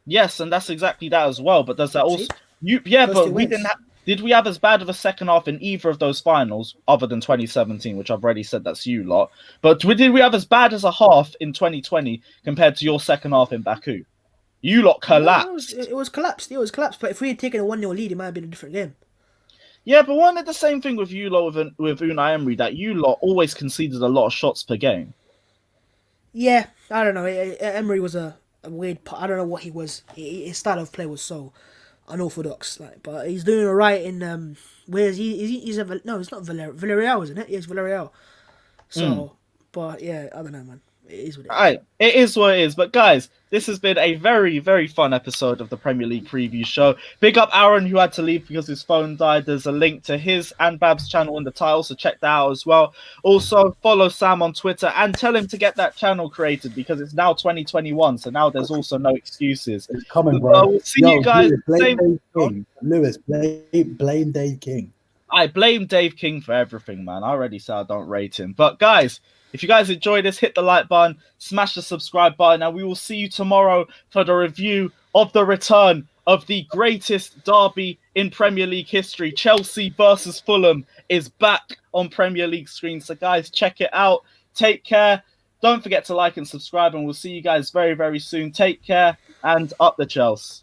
Yes, and that's exactly that as well. But does that also? But we didn't. Did we have as bad of a second half in either of those finals, other than 2017, which I've already said that's you lot? But did we have as bad as a half in 2020 compared to your second half in Baku? You lot collapsed.
No, it was collapsed. But if we had taken a 1-0 lead, it might have been a different game.
Yeah, but wasn't it the same thing with you lot with Unai Emery, that you lot always conceded a lot of shots per game?
Yeah, I don't know. Emery was a weird. I don't know what he was. His style of play was so unorthodox. But he's doing all right in where's he? He's it's not Villarreal, isn't it? Yes, Villarreal. So, but yeah, I don't know, man. It is what it is.
Right, it is what it is. But guys, this has been a very, very fun episode of the Premier League preview show. Big up Aaron, who had to leave because his phone died. There's a link to his and Bab's channel in the title, so check that out as well. Also, follow Sam on Twitter and tell him to get that channel created because it's now 2021, so now there's also no excuses.
It's coming, bro.
We'll see you guys.
Lewis, blame Dave King.
I blame Dave King for everything, man. I already said I don't rate him. But guys, if you guys enjoyed this, hit the like button, smash the subscribe button, and we will see you tomorrow for the review of the return of the greatest derby in Premier League history. Chelsea versus Fulham is back on Premier League screens. So guys, check it out. Take care. Don't forget to like and subscribe, and we'll see you guys very, very soon. Take care, and up the Chelsea.